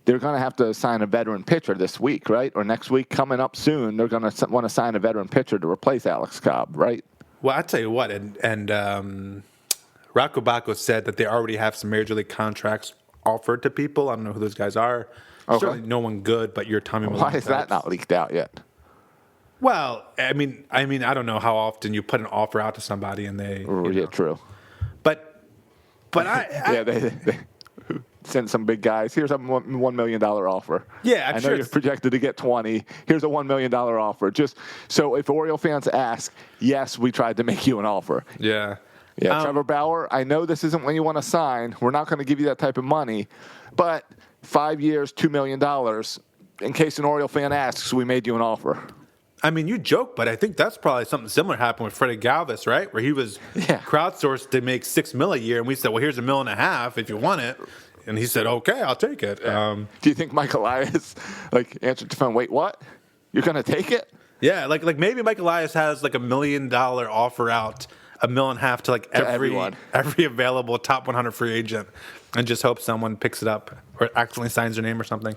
they're going to have to sign a veteran pitcher this week, right? Or next week, coming up soon, they're going to want to sign a veteran pitcher to replace Alex Cobb, right? Well, I tell you what, and Rocco Bacco said that they already have some major league contracts offered to people. I don't know who those guys are. Okay. Certainly no one good, but you're Tommy Malone. Why is that not leaked out yet? Well, I mean, I don't know how often you put an offer out to somebody and they. Yeah, true. But they send some big guys. Here's a $1 million offer. Yeah, I know you're projected to get 20. Here's a $1 million offer. Just so if Oriole fans ask, yes, we tried to make you an offer. Yeah. Yeah, Trevor Bauer, I know this isn't when you want to sign. We're not going to give you that type of money. But 5 years, $2 million, in case an Oriole fan asks, we made you an offer. I mean, you joke, but I think that's probably something similar happened with Freddy Galvis, right? Where he was crowdsourced to make $6 million a year, and we said, well, here's $1.5 million if you want it. And he said, okay, I'll take it. Yeah. Do you think Mike Elias answered the phone, wait, what? You're going to take it? Yeah, like maybe Mike Elias has like $1 million offer out, $1.5 million to every available top 100 free agent, and just hope someone picks it up or accidentally signs their name or something.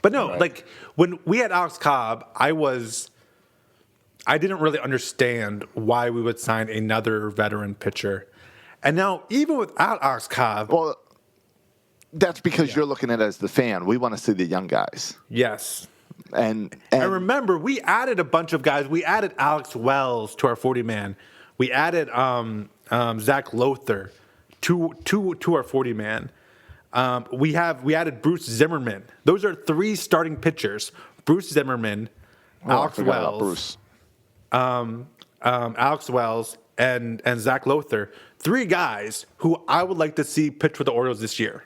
But no, like when we had Alex Cobb, I didn't really understand why we would sign another veteran pitcher. And now, even without Alex Cobb... Well, that's because you're looking at it as the fan. We want to see the young guys. Yes. And remember, we added a bunch of guys. We added Alex Wells to our 40-man. We added Zach Lothar to our 40 man. We added Bruce Zimmerman. Those are 3 starting pitchers: Bruce Zimmerman, Alex Wells, Alex Wells, and Zach Lothar. 3 guys who I would like to see pitch for the Orioles this year.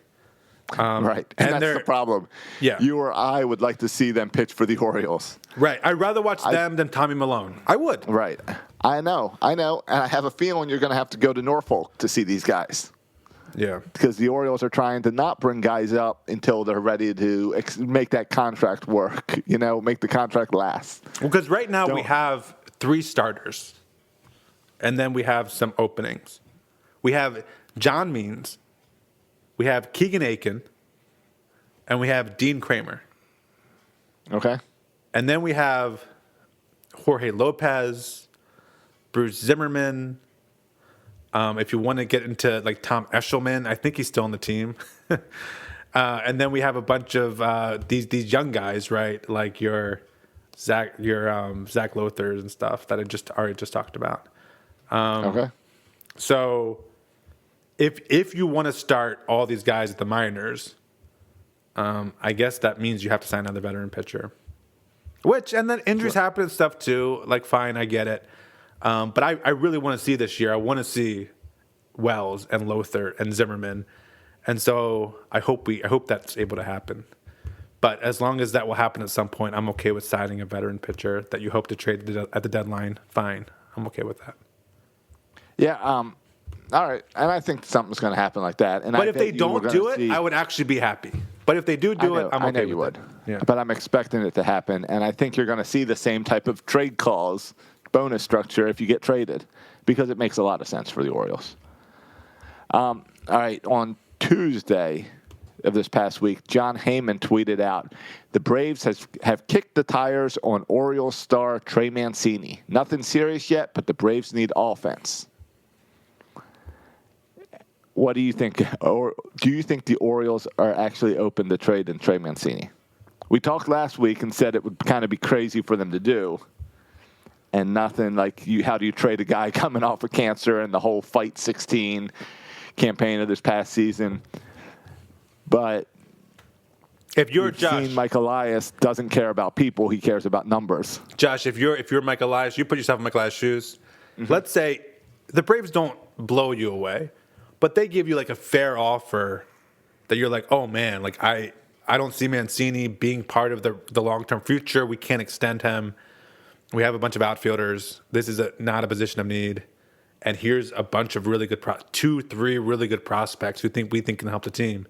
Right, and that's the problem. Yeah. You or I would like to see them pitch for the Orioles. Right. I'd rather watch them than Tommy Malone. I would. Right. I know, and I have a feeling you're going to have to go to Norfolk to see these guys. Yeah. Because the Orioles are trying to not bring guys up until they're ready to make that contract work, make the contract last. Well, because right now we have 3 starters, and then we have some openings. We have John Means, we have Keegan Aiken, and we have Dean Kramer. Okay. And then we have Jorge Lopez, Bruce Zimmerman. If you want to get into like Tom Eshelman, I think he's still on the team. And then we have a bunch of these young guys, right? Like your Zach Lothars and stuff that I already just talked about. Okay. So if you want to start all these guys at the minors, I guess that means you have to sign another veteran pitcher. And then injuries happen and stuff too. Like, fine, I get it. But I really want to see this year. I want to see Wells and Lothar and Zimmerman, and so I hope that's able to happen. But as long as that will happen at some point, I'm okay with signing a veteran pitcher that you hope to trade at the deadline. Fine, I'm okay with that. Yeah. All right, and I think something's going to happen like that. But if they don't do it, I would actually be happy. But if they do it, I'm okay with it. I know you would. Yeah. But I'm expecting it to happen, and I think you're going to see the same type of trade calls, bonus structure if you get traded, because it makes a lot of sense for the Orioles. All right, on Tuesday of this past week, John Heyman tweeted out, the Braves have kicked the tires on Orioles star Trey Mancini. Nothing serious yet, but the Braves need offense. What do you think? Or do you think the Orioles are actually open to trade in Trey Mancini? We talked last week and said it would kind of be crazy for them to do. And nothing like how do you trade a guy coming off of cancer and the whole Fight 16 campaign of this past season? But if you're Josh, Mike Elias doesn't care about people; he cares about numbers. Josh, if you're Mike Elias, you put yourself in Mike Elias' shoes. Mm-hmm. Let's say the Braves don't blow you away, but they give you like a fair offer that you're like, oh man, like I don't see Mancini being part of the long-term future. We can't extend him. We have a bunch of outfielders. This is not a position of need. And here's a bunch of really good 2-3 really good prospects who we think can help the team.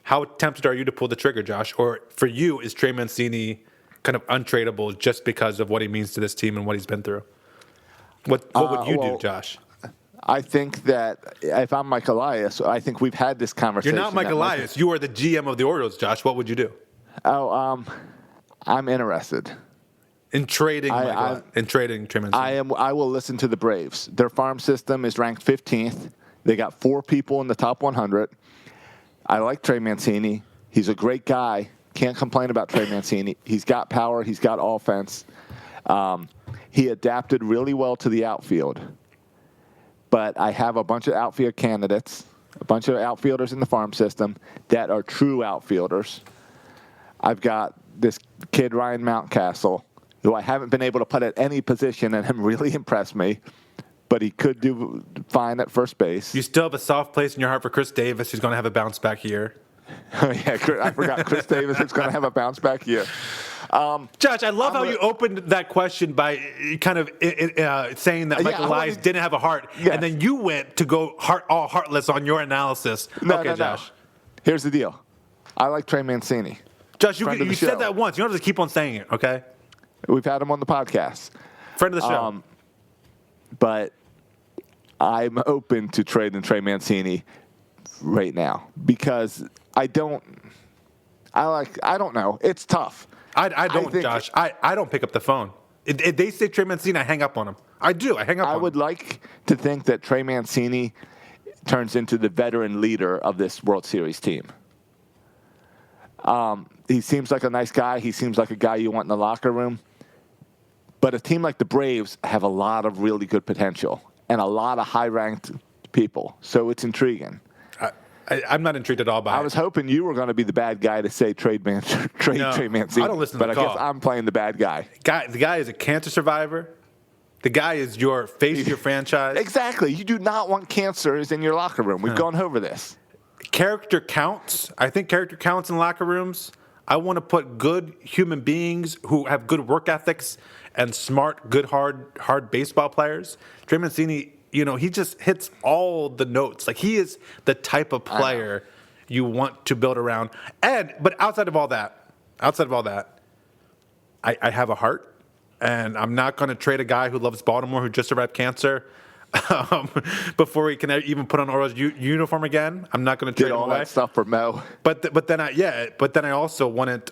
How tempted are you to pull the trigger, Josh? Or for you, is Trey Mancini kind of untradeable just because of what he means to this team and what he's been through? What would you do, Josh? I think that if I'm Mike Elias, I think we've had this conversation. You're not Mike Elias. You are the GM of the Orioles, Josh. What would you do? I'm interested. In trading Trey Mancini. I will listen to the Braves. Their farm system is ranked 15th. They got 4 people in the top 100. I like Trey Mancini. He's a great guy. Can't complain about Trey Mancini. He's got power. He's got offense. He adapted really well to the outfield. But I have a bunch of outfield candidates, a bunch of outfielders in the farm system that are true outfielders. I've got this kid, Ryan Mountcastle, who I haven't been able to put at any position and him really impressed me, but he could do fine at first base. You still have a soft place in your heart for Chris Davis, who's going to have a bounce back year. Oh, yeah, I forgot Chris Davis is going to have a bounce back year. Josh, I love how you opened that question by kind of saying that Mike Elias didn't have a heart, and then you went to go all heartless on your analysis. No, Josh. No. Here's the deal. I like Trey Mancini. Josh, you said that once. You don't have to keep on saying it, okay? We've had him on the podcast. Friend of the show. But I'm open to trading Trey Mancini right now because I don't know. It's tough. I don't, Josh. I don't pick up the phone. If they say Trey Mancini, I hang up on him. I do. I hang up on him. I would like to think that Trey Mancini turns into the veteran leader of this World Series team. He seems like a nice guy. He seems like a guy you want in the locker room. But a team like the Braves have a lot of really good potential and a lot of high-ranked people, so it's intriguing. I'm not intrigued at all by it. I was hoping you were going to be the bad guy to say trade No, Trey Mancini. I don't listen to but the I call. guess I'm playing the bad guy. The guy is a cancer survivor. The guy is your face of your franchise. Exactly. You do not want cancers in your locker room. We've gone over this. Character counts. I think character counts in locker rooms. I want to put good human beings who have good work ethics and smart, good, hard baseball players. Trey Mancini, he just hits all the notes. Like, he is the type of player you want to build around. But outside of all that, I have a heart, and I'm not going to trade a guy who loves Baltimore who just survived cancer before he can even put on Orioles uniform again. I'm not going to trade him all away. that stuff for Mo. But then I also wouldn't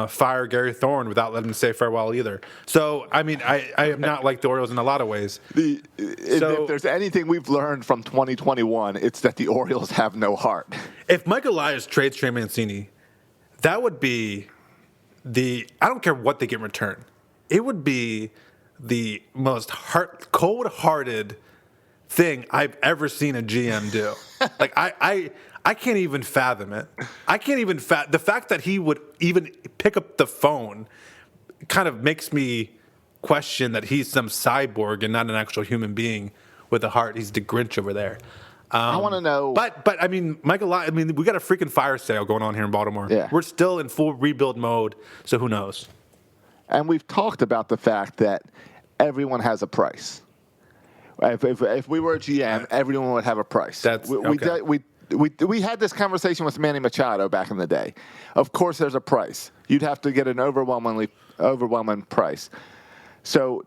fire Gary Thorne without letting him say farewell either. So I mean, I am not like the Orioles in a lot of ways. If there's anything we've learned from 2021, it's that the Orioles have no heart. If Mike Elias trades Trey Mancini, that would be I don't care what they get in return. It would be the most cold-hearted thing I've ever seen a GM do. Like, I can't even fathom it. I can't even the fact that he would even pick up the phone kind of makes me question that he's some cyborg and not an actual human being with a heart. He's the Grinch over there. I want to know. But I mean, we got a freaking fire sale going on here in Baltimore. Yeah. We're still in full rebuild mode, so who knows? And we've talked about the fact that everyone has a price. If we were a GM, everyone would have a price. We had this conversation with Manny Machado back in the day. Of course, there's a price. You'd have to get an overwhelming price. So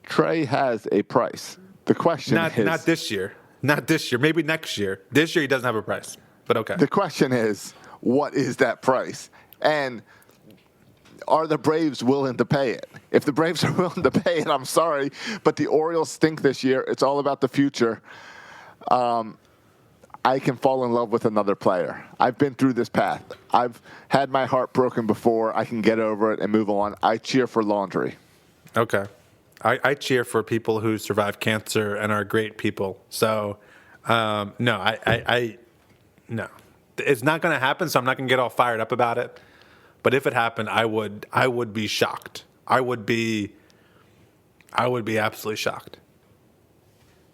Trey has a price. The question is not this year. Not this year. Maybe next year. This year he doesn't have a price. But okay. The question is, what is that price? And are the Braves willing to pay it? If the Braves are willing to pay it, I'm sorry, but the Orioles stink this year. It's all about the future. I can fall in love with another player. I've been through this path. I've had my heart broken before. I can get over it and move on. I cheer for Laundry. Okay. I cheer for people who survive cancer and are great people. So, no, no. It's not going to happen, so I'm not going to get all fired up about it. But if it happened, I would be shocked. I would be absolutely shocked.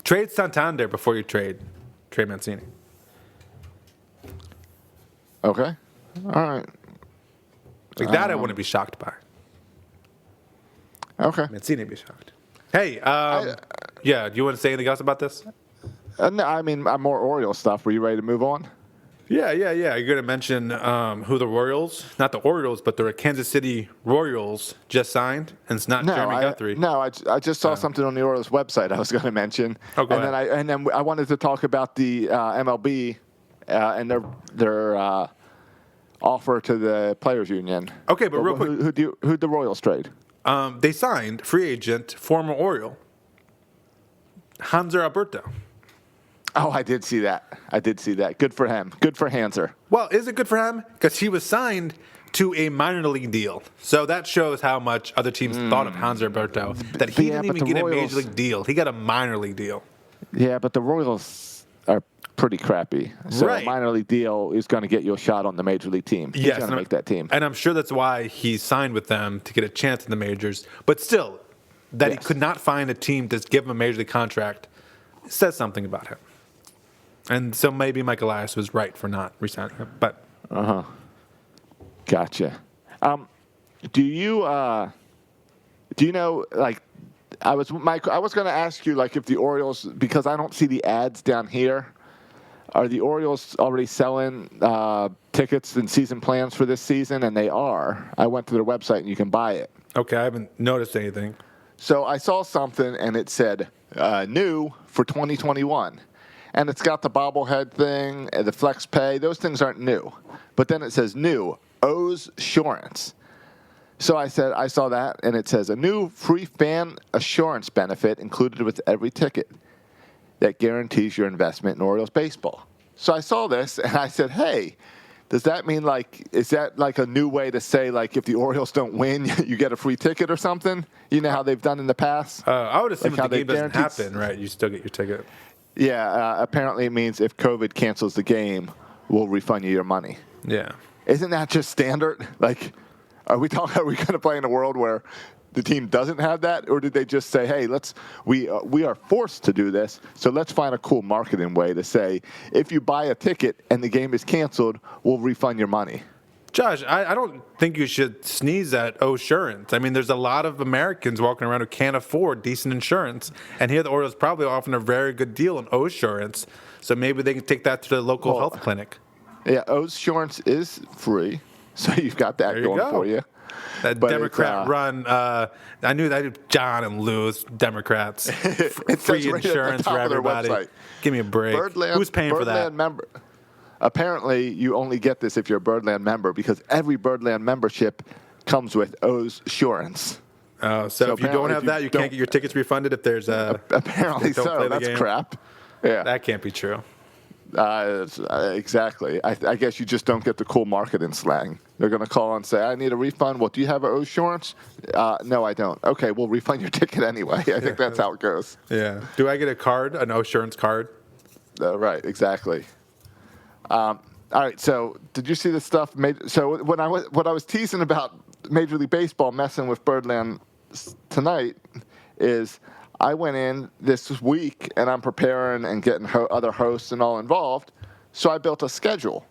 Trade Santander before you trade Trey Mancini. Okay. All right. Like that, I wouldn't be shocked by. Okay. Mancini would be shocked. Hey, yeah, do you want to say anything else about this? No, I mean, more Orioles stuff. Were you ready to move on? Yeah. You're going to mention who the Royals, not the Orioles, but the Kansas City Royals just signed, and it's not Jeremy Guthrie. No, I just saw something on the Orioles website I was going to mention. Oh, go ahead. And then I wanted to talk about the MLB and their offer to the Players Union. Okay, but real quick. Who'd the Royals trade? They signed free agent, former Oriole, Hanser Alberto. Oh, I did see that. Good for him. Good for Hanser. Well, is it good for him? Because he was signed to a minor league deal. So that shows how much other teams thought of Hanser Alberto. That he didn't even get a major league deal. He got a minor league deal. Yeah, but the Royals are pretty crappy. So right. A minor league deal is going to get you a shot on the major league team. He's going to make that team. And I'm sure that's why he signed with them, to get a chance in the majors. But still, that he could not find a team to give him a major league contract says something about him. And so maybe Mike Elias was right for not re-signing him. But Gotcha. Do you know, like, I was going to ask you, like, if the Orioles, because I don't see the ads down here, are the Orioles already selling tickets and season plans for this season? And they are. I went to their website and you can buy it. Okay, I haven't noticed anything. So I saw something and it said new for 2021. And it's got the bobblehead thing, the flex pay. Those things aren't new. But then it says new, O's Assurance. So I saw that, and it says a new free fan assurance benefit included with every ticket that guarantees your investment in Orioles baseball. So I saw this, and I said, hey, does that mean, like, is that like a new way to say, like, if the Orioles don't win, you get a free ticket or something? You know how they've done in the past? I would assume Like if the game doesn't happen, right, you still get your ticket. Yeah, apparently it means if COVID cancels the game, we'll refund you your money. Yeah. Isn't that just standard? Like, are we going to play in a world where the team doesn't have that, or did they just say, "Hey, we are forced to do this, so let's find a cool marketing way to say if you buy a ticket and the game is canceled, we'll refund your money." Josh, I don't think you should sneeze at insurance. I mean, there's a lot of Americans walking around who can't afford decent insurance, and here the Orioles probably offering a very good deal on insurance, so maybe they can take that to the local health clinic. Yeah, insurance is free, so you've got that going for you. That Democrat-run, I knew John and Lou's Democrats. Free right insurance for everybody. Give me a break. Who's paying for that? Member. Apparently, you only get this if you're a Birdland member because every Birdland membership comes with insurance. Oh, so if you don't have that, you can't get your tickets refunded if there's a... Apparently so. That's crap. Yeah. That can't be true. Exactly. I guess you just don't get the cool marketing slang. They're going to call and say, "I need a refund." Well, do you have insurance? No, I don't. Okay, we'll refund your ticket anyway. I think that's how it goes. Yeah. Do I get a card, an insurance card? Right, exactly. All right, so did you see the stuff? So what I was teasing about Major League Baseball messing with Birdland tonight is I went in this week and I'm preparing and getting other hosts and all involved. So I built a schedule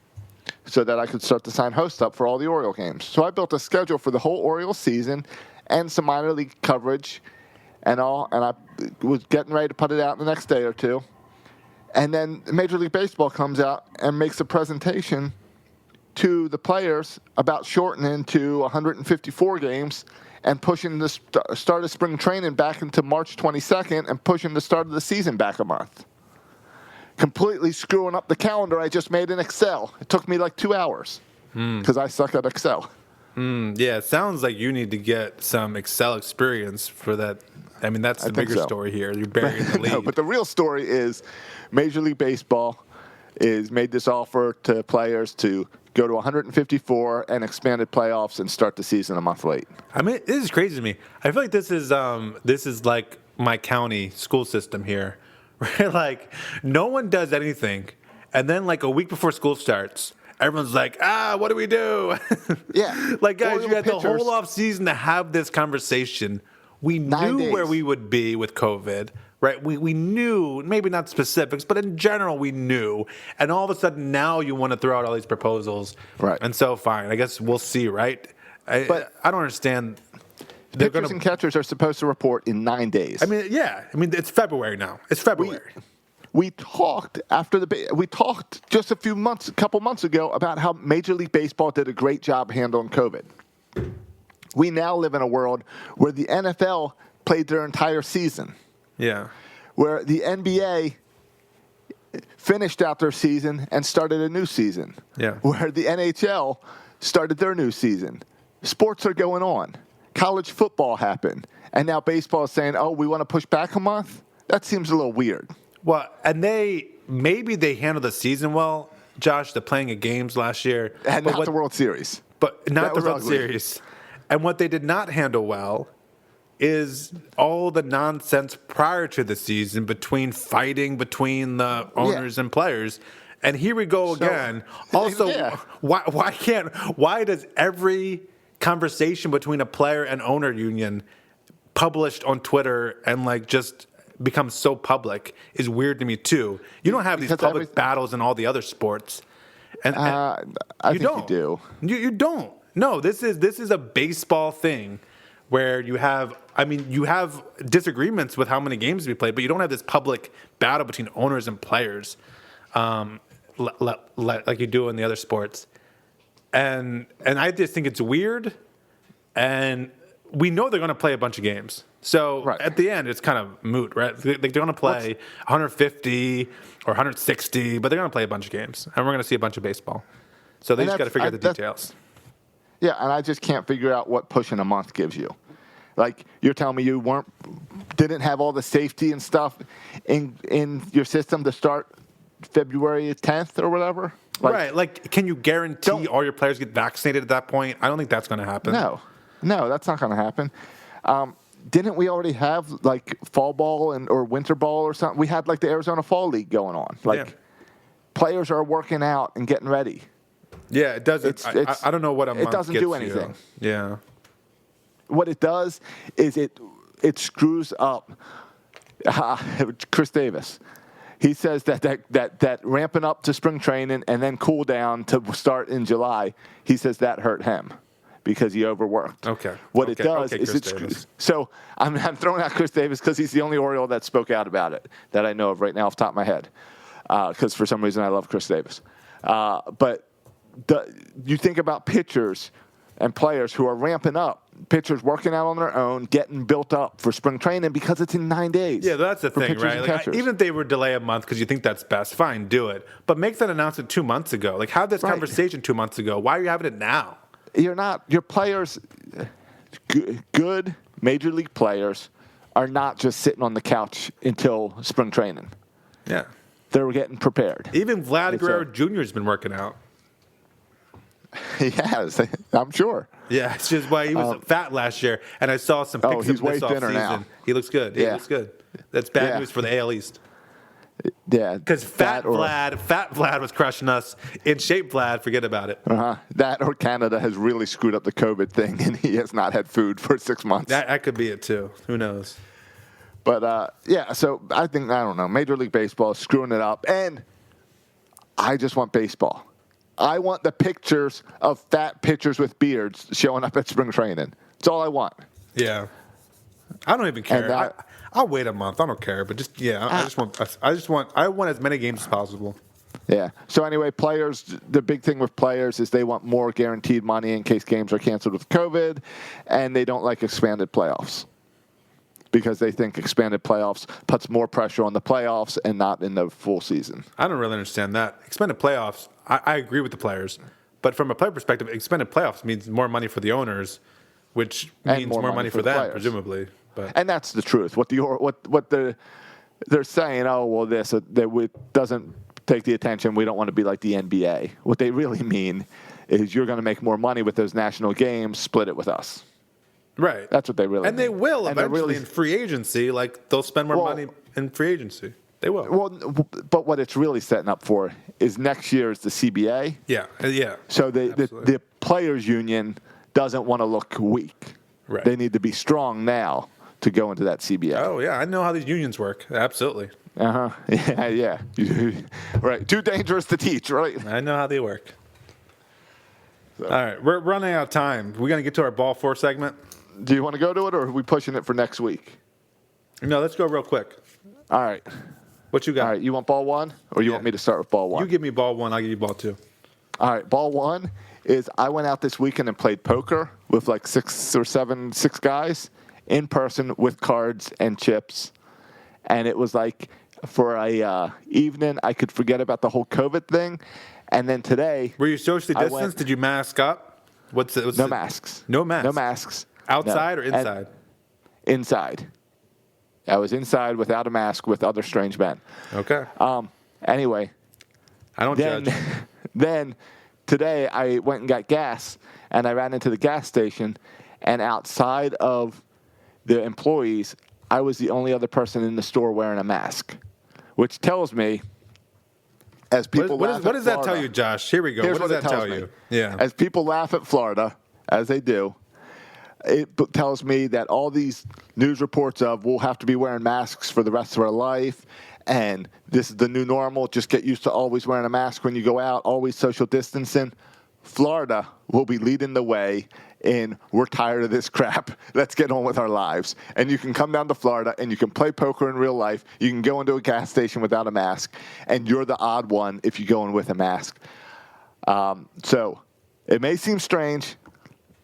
so that I could start to sign hosts up for all the Oriole games. So I built a schedule for the whole Orioles season and some minor league coverage and all. And I was getting ready to put it out the next day or two. And then Major League Baseball comes out and makes a presentation to the players about shortening to 154 games and pushing the start of spring training back into March 22nd and pushing the start of the season back a month. Completely screwing up the calendar I just made in Excel. It took me like 2 hours because I suck at Excel. Yeah, it sounds like you need to get some Excel experience for that. I mean, that's the bigger story here. You're burying the lead. No, but the real story is Major League Baseball is made this offer to players to go to 154 and expanded playoffs and start the season a month late. I mean, this is crazy to me. I feel like this is like my county school system here, where like no one does anything, and then like a week before school starts, everyone's like, what do we do? Yeah. Like, guys, you had the whole off season to have this conversation. We knew where we would be with COVID, right? We knew, maybe not specifics, but in general, we knew. And all of a sudden, now you want to throw out all these proposals. Right. And so, fine. I guess we'll see, right? But I don't understand. Pitchers and catchers are supposed to report in 9 days. I mean, yeah. I mean, it's February now. It's February. We talked just a couple months ago about how Major League Baseball did a great job handling COVID. We now live in a world where the NFL played their entire season. Yeah. Where the NBA finished out their season and started a new season. Yeah. Where the NHL started their new season. Sports are going on. College football happened. And now baseball is saying, we want to push back a month? That seems a little weird. Well, and maybe they handled the season well, Josh, the playing of games last year. And not the World Series. But not the World Series. And what they did not handle well is all the nonsense prior to the season between the owners and players. And here we go again. Also, why does every conversation between a player and owner union published on Twitter and like just become so public is weird to me too. You don't have these public battles in all the other sports. And I think you do. You don't. No, this is a baseball thing where you have disagreements with how many games we played, but you don't have this public battle between owners and players like you do in the other sports. And I just think it's weird, and we know they're going to play a bunch of games. So at the end, it's kind of moot, right? They're going to play 150 or 160, but they're going to play a bunch of games, and we're going to see a bunch of baseball. So they just got to figure out the details. Yeah, and I just can't figure out what pushing a month gives you. Like, you're telling me you didn't have all the safety and stuff in your system to start February 10th or whatever? Right. Like, can you guarantee all your players get vaccinated at that point? I don't think that's going to happen. No, that's not going to happen. didn't we already have like fall ball or winter ball or something? We had like the Arizona Fall League going on. Like players are working out and getting ready. Yeah, it doesn't. I don't know what a month doesn't gets do anything. You. Yeah. What it does is it screws up Chris Davis. He says that ramping up to spring training and then cool down to start in July, he says that hurt him because he overworked. Okay. What it does is it screws. So I'm throwing out Chris Davis because he's the only Oriole that spoke out about it that I know of right now off the top of my head. Because for some reason I love Chris Davis. But you think about pitchers and players who are ramping up. Pitchers working out on their own, getting built up for spring training because it's in 9 days. Yeah, that's the thing, right? Like, even if they were delay a month because you think that's best, fine, do it. But make that announcement 2 months ago. Like, have this conversation 2 months ago. Why are you having it now? You're not. Your players, good major league players, are not just sitting on the couch until spring training. Yeah. They're getting prepared. Even Vlad Guerrero Jr. has been working out. He has, I'm sure. Yeah, it's just why he was fat last year, and I saw some pics he's of this way thinner offseason. now. He looks good. He looks good. That's bad news for the AL East. Yeah, because fat Vlad was crushing us. In shape Vlad, forget about it. That or Canada has really screwed up the COVID thing, and he has not had food for 6 months. That could be it too. Who knows? But so I don't know. Major League Baseball is screwing it up, and I just want baseball. I want the pictures of fat pitchers with beards showing up at spring training. That's all I want. Yeah, I don't even care. I'll wait a month. I don't care. But I want as many games as possible. Yeah. So anyway, players. The big thing with players is they want more guaranteed money in case games are canceled with COVID, and they don't like expanded playoffs because they think expanded playoffs puts more pressure on the playoffs and not in the full season. I don't really understand that. Expanded playoffs. I agree with the players, but from a player perspective, expanded playoffs means more money for the owners, which means more money for them, players. Presumably. But. And that's the truth. What they're saying, that doesn't take the attention. We don't want to be like the NBA. What they really mean is you're going to make more money with those national games. Split it with us. Right. That's what they really mean. And they will eventually in free agency. Like they'll spend more money in free agency. They will. Well, but what it's really setting up for is next year is the CBA. Yeah. So the players' union doesn't want to look weak. Right. They need to be strong now to go into that CBA. Oh, yeah. I know how these unions work. Absolutely. Yeah. Right. Too dangerous to teach, right? I know how they work. So. All right. We're running out of time. We're going to get to our Ball 4 segment. Do you want to go to it, or are we pushing it for next week? No, let's go real quick. All right. What you got? All right. You want ball 1, or you want me to start with ball 1? You give me ball 1. I'll give you ball 2. All right. Ball 1 is I went out this weekend and played poker with like 6 guys in person with cards and chips. And it was like for a evening, I could forget about the whole COVID thing. And then today. Were you socially distanced? Did you mask up? No masks. No masks? No masks. Outside or inside? Inside. I was inside without a mask with other strange men. Okay. Anyway. I don't judge. Then today I went and got gas, and I ran into the gas station, and outside of the employees, I was the only other person in the store wearing a mask, which tells me, as people what does that tell you, Josh? Here we go. What does that tell you? Yeah. As people laugh at Florida, as they do, it tells me that all these news reports of we'll have to be wearing masks for the rest of our life, and this is the new normal, just get used to always wearing a mask when you go out, always social distancing. Florida will be leading the way in we're tired of this crap. Let's get on with our lives. And you can come down to Florida and you can play poker in real life. You can go into a gas station without a mask, and you're the odd one if you go in with a mask. So it may seem strange,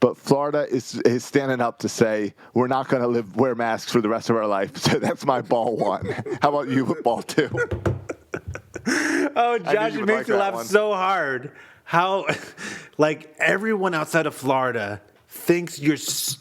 but Florida is standing up to say we're not going to wear masks for the rest of our life. So that's my ball 1. How about you with ball 2? Oh, Josh, it makes me laugh so hard. How, like, everyone outside of Florida thinks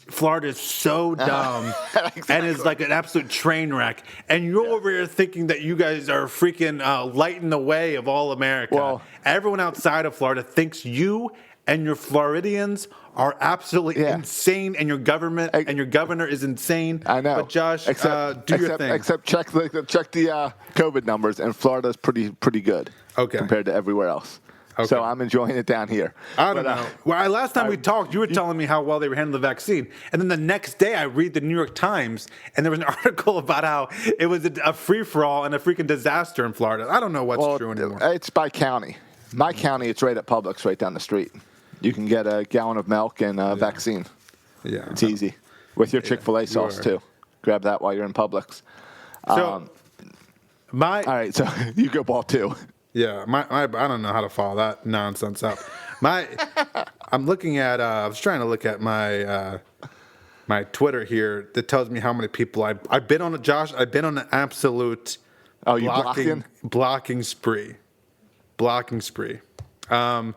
Florida is so dumb exactly. And is like an absolute train wreck. And you're over here thinking that you guys are freaking lighting the way of all America. Well, everyone outside of Florida thinks you and your Floridians are absolutely insane, and your governor is insane. I know. But Josh, do your thing. Except check the COVID numbers, and Florida's pretty good compared to everywhere else. Okay. So I'm enjoying it down here. I don't know. Well, last time we talked, you were telling me how well they were handling the vaccine. And then the next day, I read the New York Times, and there was an article about how it was a free-for-all and a freaking disaster in Florida. I don't know what's true anymore. It's by county. My county, it's right at Publix, right down the street. You can get a gallon of milk and a vaccine. Yeah. It's easy. With your Chick-fil-A sauce, too. Grab that while you're in Publix. So, all right, so you go ball 2. Yeah, I don't know how to follow that nonsense up. I'm looking at. I was trying to look at my my Twitter here that tells me how many people I've been on. Josh, I've been on an absolute blocking spree, and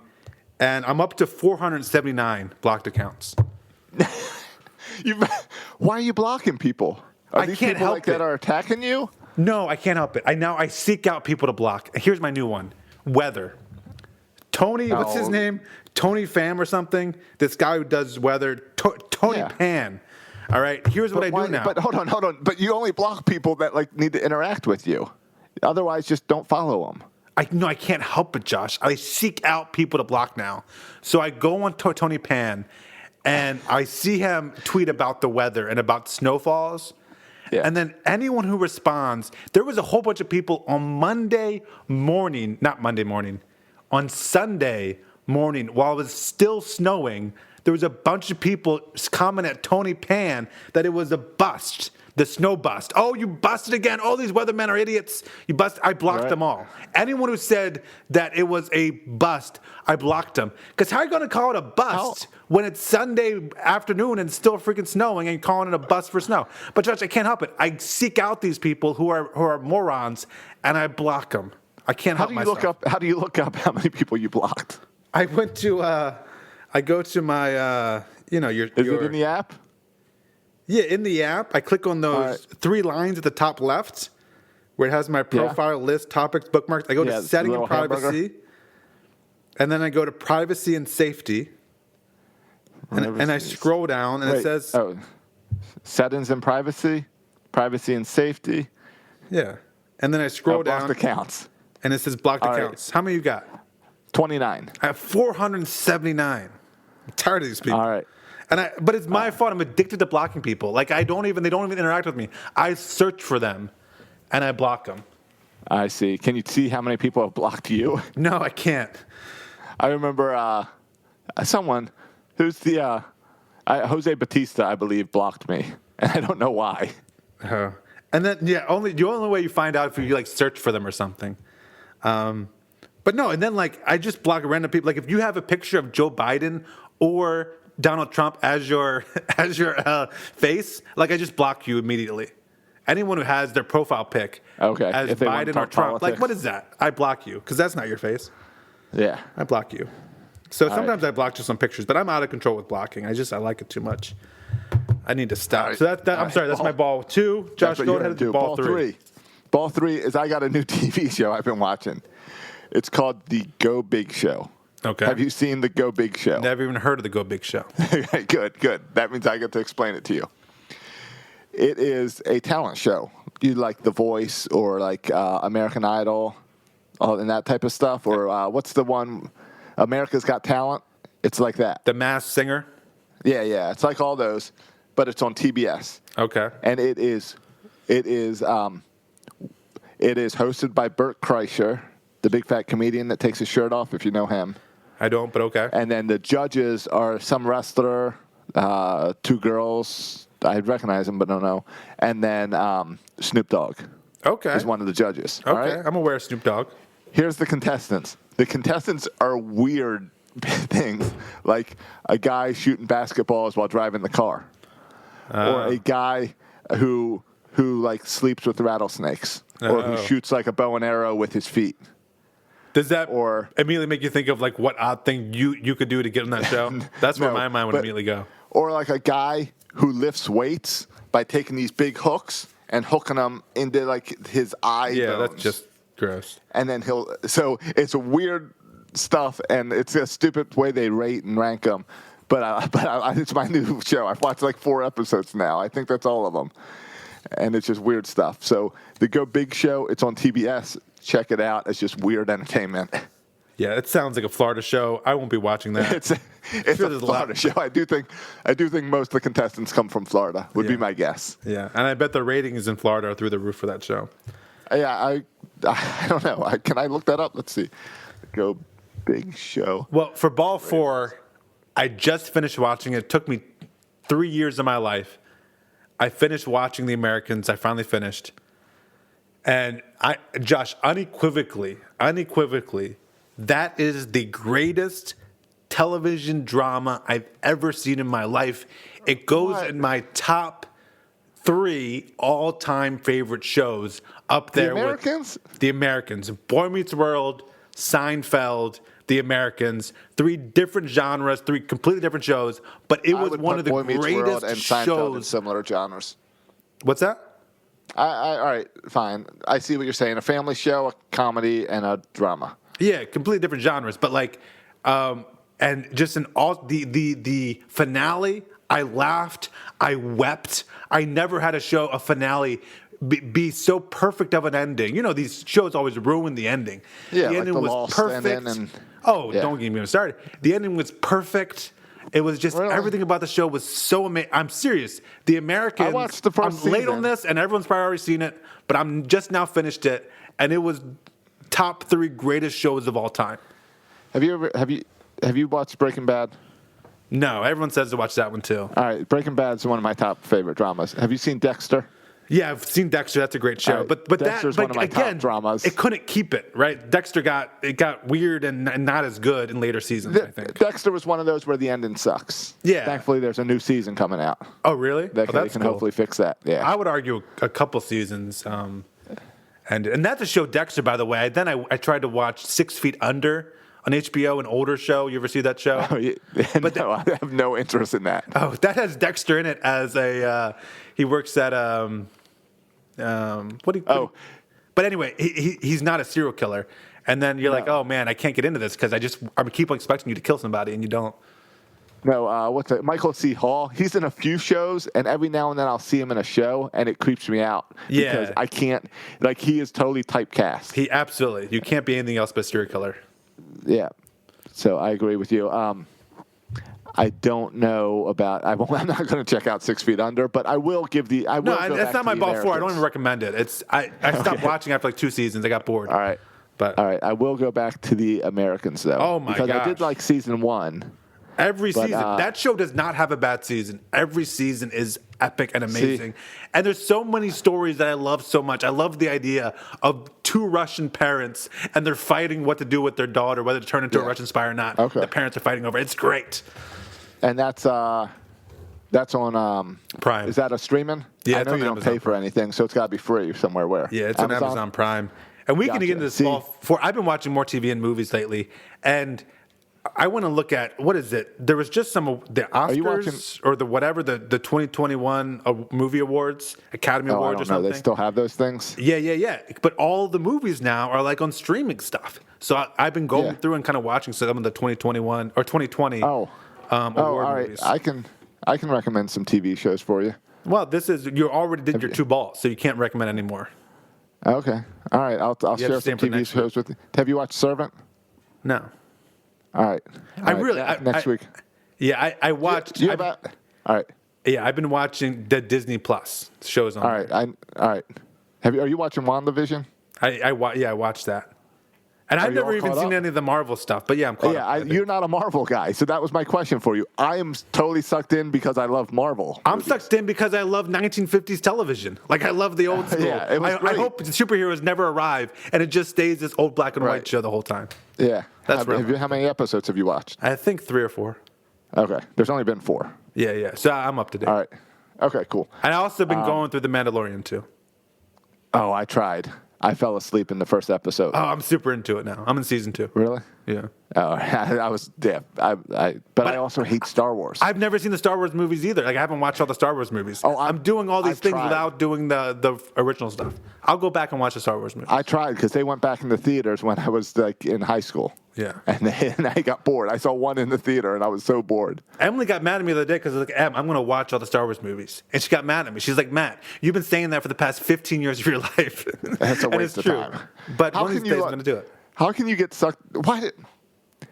I'm up to 479 blocked accounts. Why are you blocking people? Are these can't people help like that are attacking you? No, I can't help it. I seek out people to block. Here's my new one. Weather. Tony, what's his name? Tony Pham or something? This guy who does weather. Tony Pan. All right, here's what I do now. But hold on. But you only block people that need to interact with you. Otherwise, just don't follow them. I can't help it, Josh. I seek out people to block now. So I go on Tony Pan, and I see him tweet about the weather and about snowfalls. Yeah. And then anyone who responds, there was a whole bunch of people on Sunday morning, while it was still snowing, there was a bunch of people commenting at Tony Pan that it was a bust, the snow bust. Oh, you busted again. All these weathermen are idiots. You busted. I blocked them all. Anyone who said that it was a bust, I blocked them. Because how are you going to call it a bust when it's Sunday afternoon and still freaking snowing and calling it a bust for snow? But Josh, I can't help it. I seek out these people who are morons and I block them. I can't help myself. How do you look up how many people you blocked? I went to I go to my Is it in the app? Yeah, in the app, I click on those 3 lines at the top left where it has my profile list, topics, bookmarks. I go to setting and privacy, and then I go to privacy and safety, and I scroll down, and it says settings and privacy and safety. Yeah, and then I scroll down. Blocked accounts. And it says blocked accounts. How many you got? 29. I have 479. I'm tired of these people. All right. But it's my fault. I'm addicted to blocking people. Like they don't even interact with me. I search for them, and I block them. I see. Can you see how many people have blocked you? No, I can't. I remember someone who's Jose Batista, I believe, blocked me, and I don't know why. And then the only way you find out if you search for them or something. But no, and then I just block random people. Like if you have a picture of Joe Biden or Donald Trump as your face, I just block you immediately. Anyone who has their profile pic as Biden or Trump, politics. what is that? I block you because that's not your face. Yeah, I block you. So sometimes I block just some pictures, but I'm out of control with blocking. I like it too much. I need to stop. Right. So I'm sorry. That's my ball 2. Josh, go ahead and do ball 3. Ball 3 is I got a new TV show I've been watching. It's called The Go Big Show. Okay. Have you seen The Go Big Show? Never even heard of The Go Big Show. Good. That means I get to explain it to you. It is a talent show. You like The Voice or American Idol and that type of stuff? Or what's the one, America's Got Talent? It's like that. The Masked Singer? Yeah. It's like all those, but it's on TBS. Okay. And it is hosted by Bert Kreischer, the big fat comedian that takes his shirt off, if you know him. I don't, but okay. And then the judges are some wrestler, 2 girls. I recognize them, but don't know. And then Snoop Dogg. Okay. Is one of the judges. Okay. All right? I'm aware of Snoop Dogg. Here's the contestants. The contestants are weird things, like a guy shooting basketballs while driving the car, or a guy who sleeps with rattlesnakes, or who shoots a bow and arrow with his feet. Does that immediately make you think of what odd thing you could do to get on that show? That's where my mind would immediately go. Or a guy who lifts weights by taking these big hooks and hooking them into his eye bones. That's just gross. And then so it's a weird stuff, and it's a stupid way they rate and rank them. But it's my new show. I've watched like 4 episodes now. I think that's all of them. And it's just weird stuff. So the Go Big show, it's on TBS. Check it out. It's just weird entertainment. Yeah, it sounds like a Florida show. I won't be watching that. It's a Florida show. I do think most of the contestants come from Florida, would be my guess. Yeah, and I bet the ratings in Florida are through the roof for that show. Yeah, I don't know. Can I look that up? Let's see. Go Big show. Well, for Ball 4, I just finished watching it. It took me 3 years of my life. I finished watching The Americans. I finally finished. And Josh, unequivocally, that is the greatest television drama I've ever seen in my life. It goes in my top 3 all-time favorite shows up there. The Americans? With The Americans. Boy Meets World, Seinfeld, The Americans. 3 different genres, 3 completely different shows. But it was one of the Boy Meets World greatest and Seinfeld shows. in similar genres. What's that? All right, fine. I see what you're saying. A family show, a comedy, and a drama. Yeah, completely different genres. But like, and just in all the finale, I laughed, I wept. I never had a finale be so perfect of an ending. You know, these shows always ruin the ending. Yeah, the like ending The was Lost perfect. ending Don't get me started. The ending was perfect. It was just Really? everything about the show was so amazing. I'm serious. The Americans. I watched the first I'm late season. on this, and everyone's probably already seen it, but I'm just now finished it, and it was top 3 greatest shows of all time. Have you watched Breaking Bad? No, everyone says to watch that one too. All right, Breaking Bad is one of my top favorite dramas. Have you seen Dexter? Yeah, I've seen Dexter. That's a great show. All right, But Dexter's that, one of my top dramas. It couldn't keep it, right? Dexter got weird and not as good in later seasons, I think. Dexter was one of those where the ending sucks. Yeah. Thankfully, there's a new season coming out. Oh, really? They can cool. hopefully fix that. Yeah. I would argue a couple seasons. And that's a show, Dexter, by the way. Then I tried to watch 6 Feet Under on HBO, an older show. You ever see that show? Oh, yeah. No, I have no interest in that. Oh, that has Dexter in it as he works at But anyway, he's not a serial killer. And then you're like, oh man, I can't get into this because I keep expecting you to kill somebody and you don't. No, what's it? Michael C. Hall. He's in a few shows, and every now and then I'll see him in a show, and it creeps me out. Yeah. Because I can't, he is totally typecast. He absolutely. You can't be anything else but a serial killer. Yeah. So I agree with you. I don't know about. I'm not going to check out 6 Feet Under, but I will give the. I will. No, it's not my ball 4. I don't even recommend it. I stopped watching after like 2 seasons. I got bored. All right. All right. I will go back to The Americans though. Oh my because gosh. I did like season 1. Every season. That show does not have a bad season. Every season is epic and amazing. And there's so many stories that I love so much. I love the idea of 2 Russian parents and they're fighting what to do with their daughter, whether to turn into a Russian spy or not. Okay. The parents are fighting over it. It's great. And that's on Prime. Is that a streaming? Yeah, I it's know on you don't Amazon pay for anything, so it's got to be free somewhere. Where? Yeah, it's on Amazon Prime. And we can get into this ball 4. I've been watching more TV and movies lately, and I want to look at, what is it? There was just some, the Oscars or the whatever, the 2021 movie awards, Academy Awards or something. They still have those things? Yeah. But all the movies now are like on streaming stuff. So I've been going through and kind of watching some of the 2021 or 2020 award all right. movies. I can recommend some TV shows for you. Well, you already did your 2 balls, so you can't recommend any more. Okay. All right. I'll share some TV shows with you. Have you watched Servant? No. All right. Next week. Yeah, I watched. All right. Yeah, I've been watching the Disney Plus shows on. All right. All right. Are you watching WandaVision? I watched that. And I've never even seen any of the Marvel stuff, but yeah, I'm caught up. You're not a Marvel guy, so that was my question for you. I am totally sucked in because I love Marvel. I'm sucked in because I love 1950s television. Like, I love the old school. Yeah, it was great. I hope superheroes never arrive, and it just stays this old black and white show the whole time. Yeah. That's how many episodes have you watched? I think 3 or 4. Okay. There's only been 4. Yeah. So I'm up to date. All right. Okay, cool. And I also been going through The Mandalorian, too. Oh, I tried. I fell asleep in the first episode. Oh, I'm super into it now. I'm in season 2. Really? Yeah. Oh, I was deaf. But I also hate Star Wars. I've never seen the Star Wars movies either. Like, I haven't watched all the Star Wars movies. Oh, I'm doing all these things without doing the original stuff. I'll go back and watch the Star Wars movies. I tried because they went back in the theaters when I was like in high school. Yeah. And I got bored. I saw one in the theater, and I was so bored. Emily got mad at me the other day because I was like, Em, I'm going to watch all the Star Wars movies. And she got mad at me. She's like, Matt, you've been saying that for the past 15 years of your life. That's a And waste it's of true. time. But How one of can these you, days I'm going to do it. How can you get sucked? Why?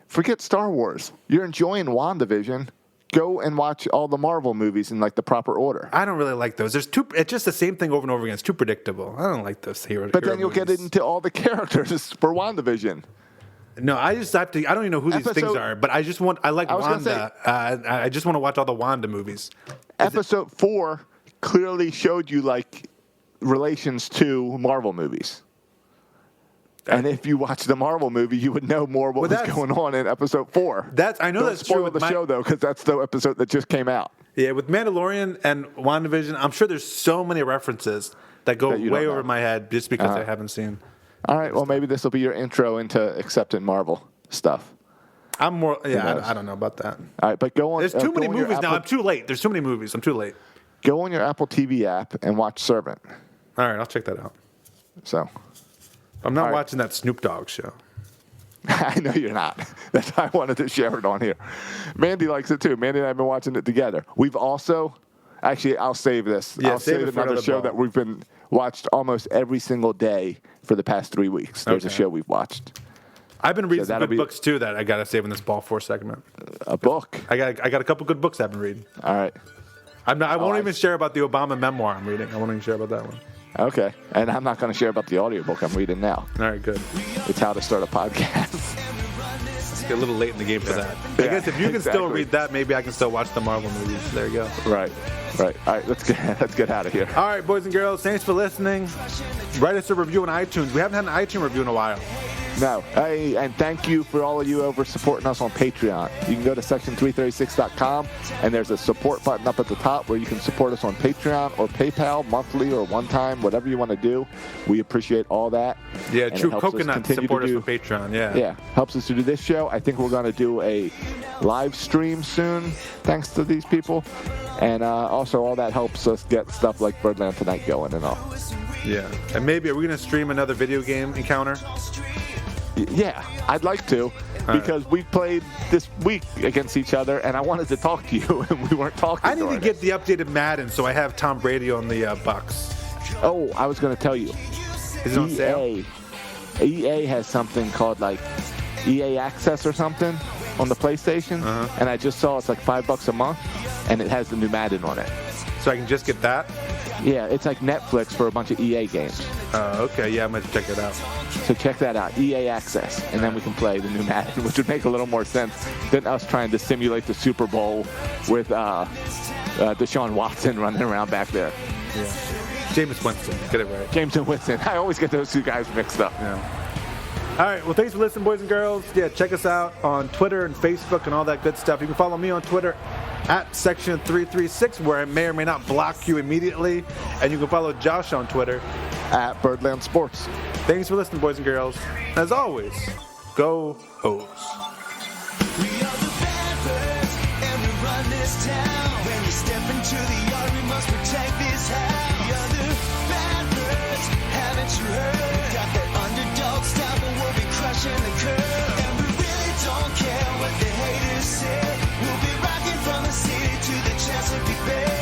Forget Star Wars. You're enjoying WandaVision. Go and watch all the Marvel movies in like the proper order. I don't really like those. It's just the same thing over and over again. It's too predictable. I don't like those hero. But then you'll get into all the characters for WandaVision. No, I just have to. I don't even know who these things are. But I like I was gonna Wanda. I just want to watch all the Wanda movies. Episode 4 clearly showed you like relations to Marvel movies. And if you watch the Marvel movie, you would know more what was going on in episode 4. I know Don't that's spoil true with the show though, because that's the episode that just came out. Yeah, with Mandalorian and WandaVision, I'm sure there's so many references that go way over my head just because I haven't seen. All right, well maybe this will be your intro into accepting Marvel stuff. I'm more. Yeah, I don't know about that. All right, but go on. There's too many movies now. I'm too late. There's too many movies. I'm too late. Go on your Apple TV app and watch Servant. All right, I'll check that out. So. I'm not watching that Snoop Dogg show. I know you're not. That's why I wanted to share it on here. Mandy likes it too. Mandy and I have been watching it together. We've also, actually, I'll save this. Yeah, I'll save another show that we've been watched almost every single day for the past 3 weeks. There's a show we've watched. I've been reading some good books too that I got to save in this Ball 4 segment. A book? I got a couple good books I've been reading. All right. I won't even share about the Obama memoir I'm reading. I won't even share about that one. Okay. And I'm not going to share about the audiobook I'm reading now. All right, good. It's How to Start a Podcast. It's a little late in the game for that. I guess if you can still read that, maybe I can still watch the Marvel movies. There you go. Right. All right, let's get out of here. All right, boys and girls, thanks for listening. Write us a review on iTunes. We haven't had an iTunes review in a while. No. Hey, and thank you for all of you over supporting us on Patreon. You can go to section336.com, and there's a support button up at the top where you can support us on Patreon or PayPal, monthly or one time, whatever you want to do. We appreciate all that. Yeah, True Coconut support us on Patreon, yeah. Yeah, helps us to do this show. I think we're going to do a live stream soon, thanks to these people. And also all that helps us get stuff like Birdland Tonight going and all. Yeah, and maybe are we going to stream another video game encounter? Yeah, I'd like to, because we played this week against each other, and I wanted to talk to you, and we weren't talking. I need to get the updated Madden, so I have Tom Brady on the Bucks. Oh, I was going to tell you. Is it on sale? EA has something called like EA Access or something on the PlayStation, and I just saw it's like $5 a month, and it has the new Madden on it. So I can just get that? Yeah, it's like Netflix for a bunch of EA games. Okay, yeah, I'm going to check it out. So check that out, EA Access, and then we can play the new Madden, which would make a little more sense than us trying to simulate the Super Bowl with Deshaun Watson running around back there. Yeah. Jameis Winston, get it right. James and Winston. I always get those two guys mixed up. Yeah. All right, well, thanks for listening, boys and girls. Yeah, check us out on Twitter and Facebook and all that good stuff. You can follow me on Twitter at Section336, where I may or may not block you immediately. And you can follow Josh on Twitter at Birdland Sports. Thanks for listening, boys and girls. As always, go Hoes. We are the bad birds, and we run this town. When we step into the yard, we must protect this house. We are the bad birds, haven't you heard? We got that underdog style, but we'll be crushing the curve. And we really don't care what the haters say. We'll be rocking from the city to the Chesapeake Bay.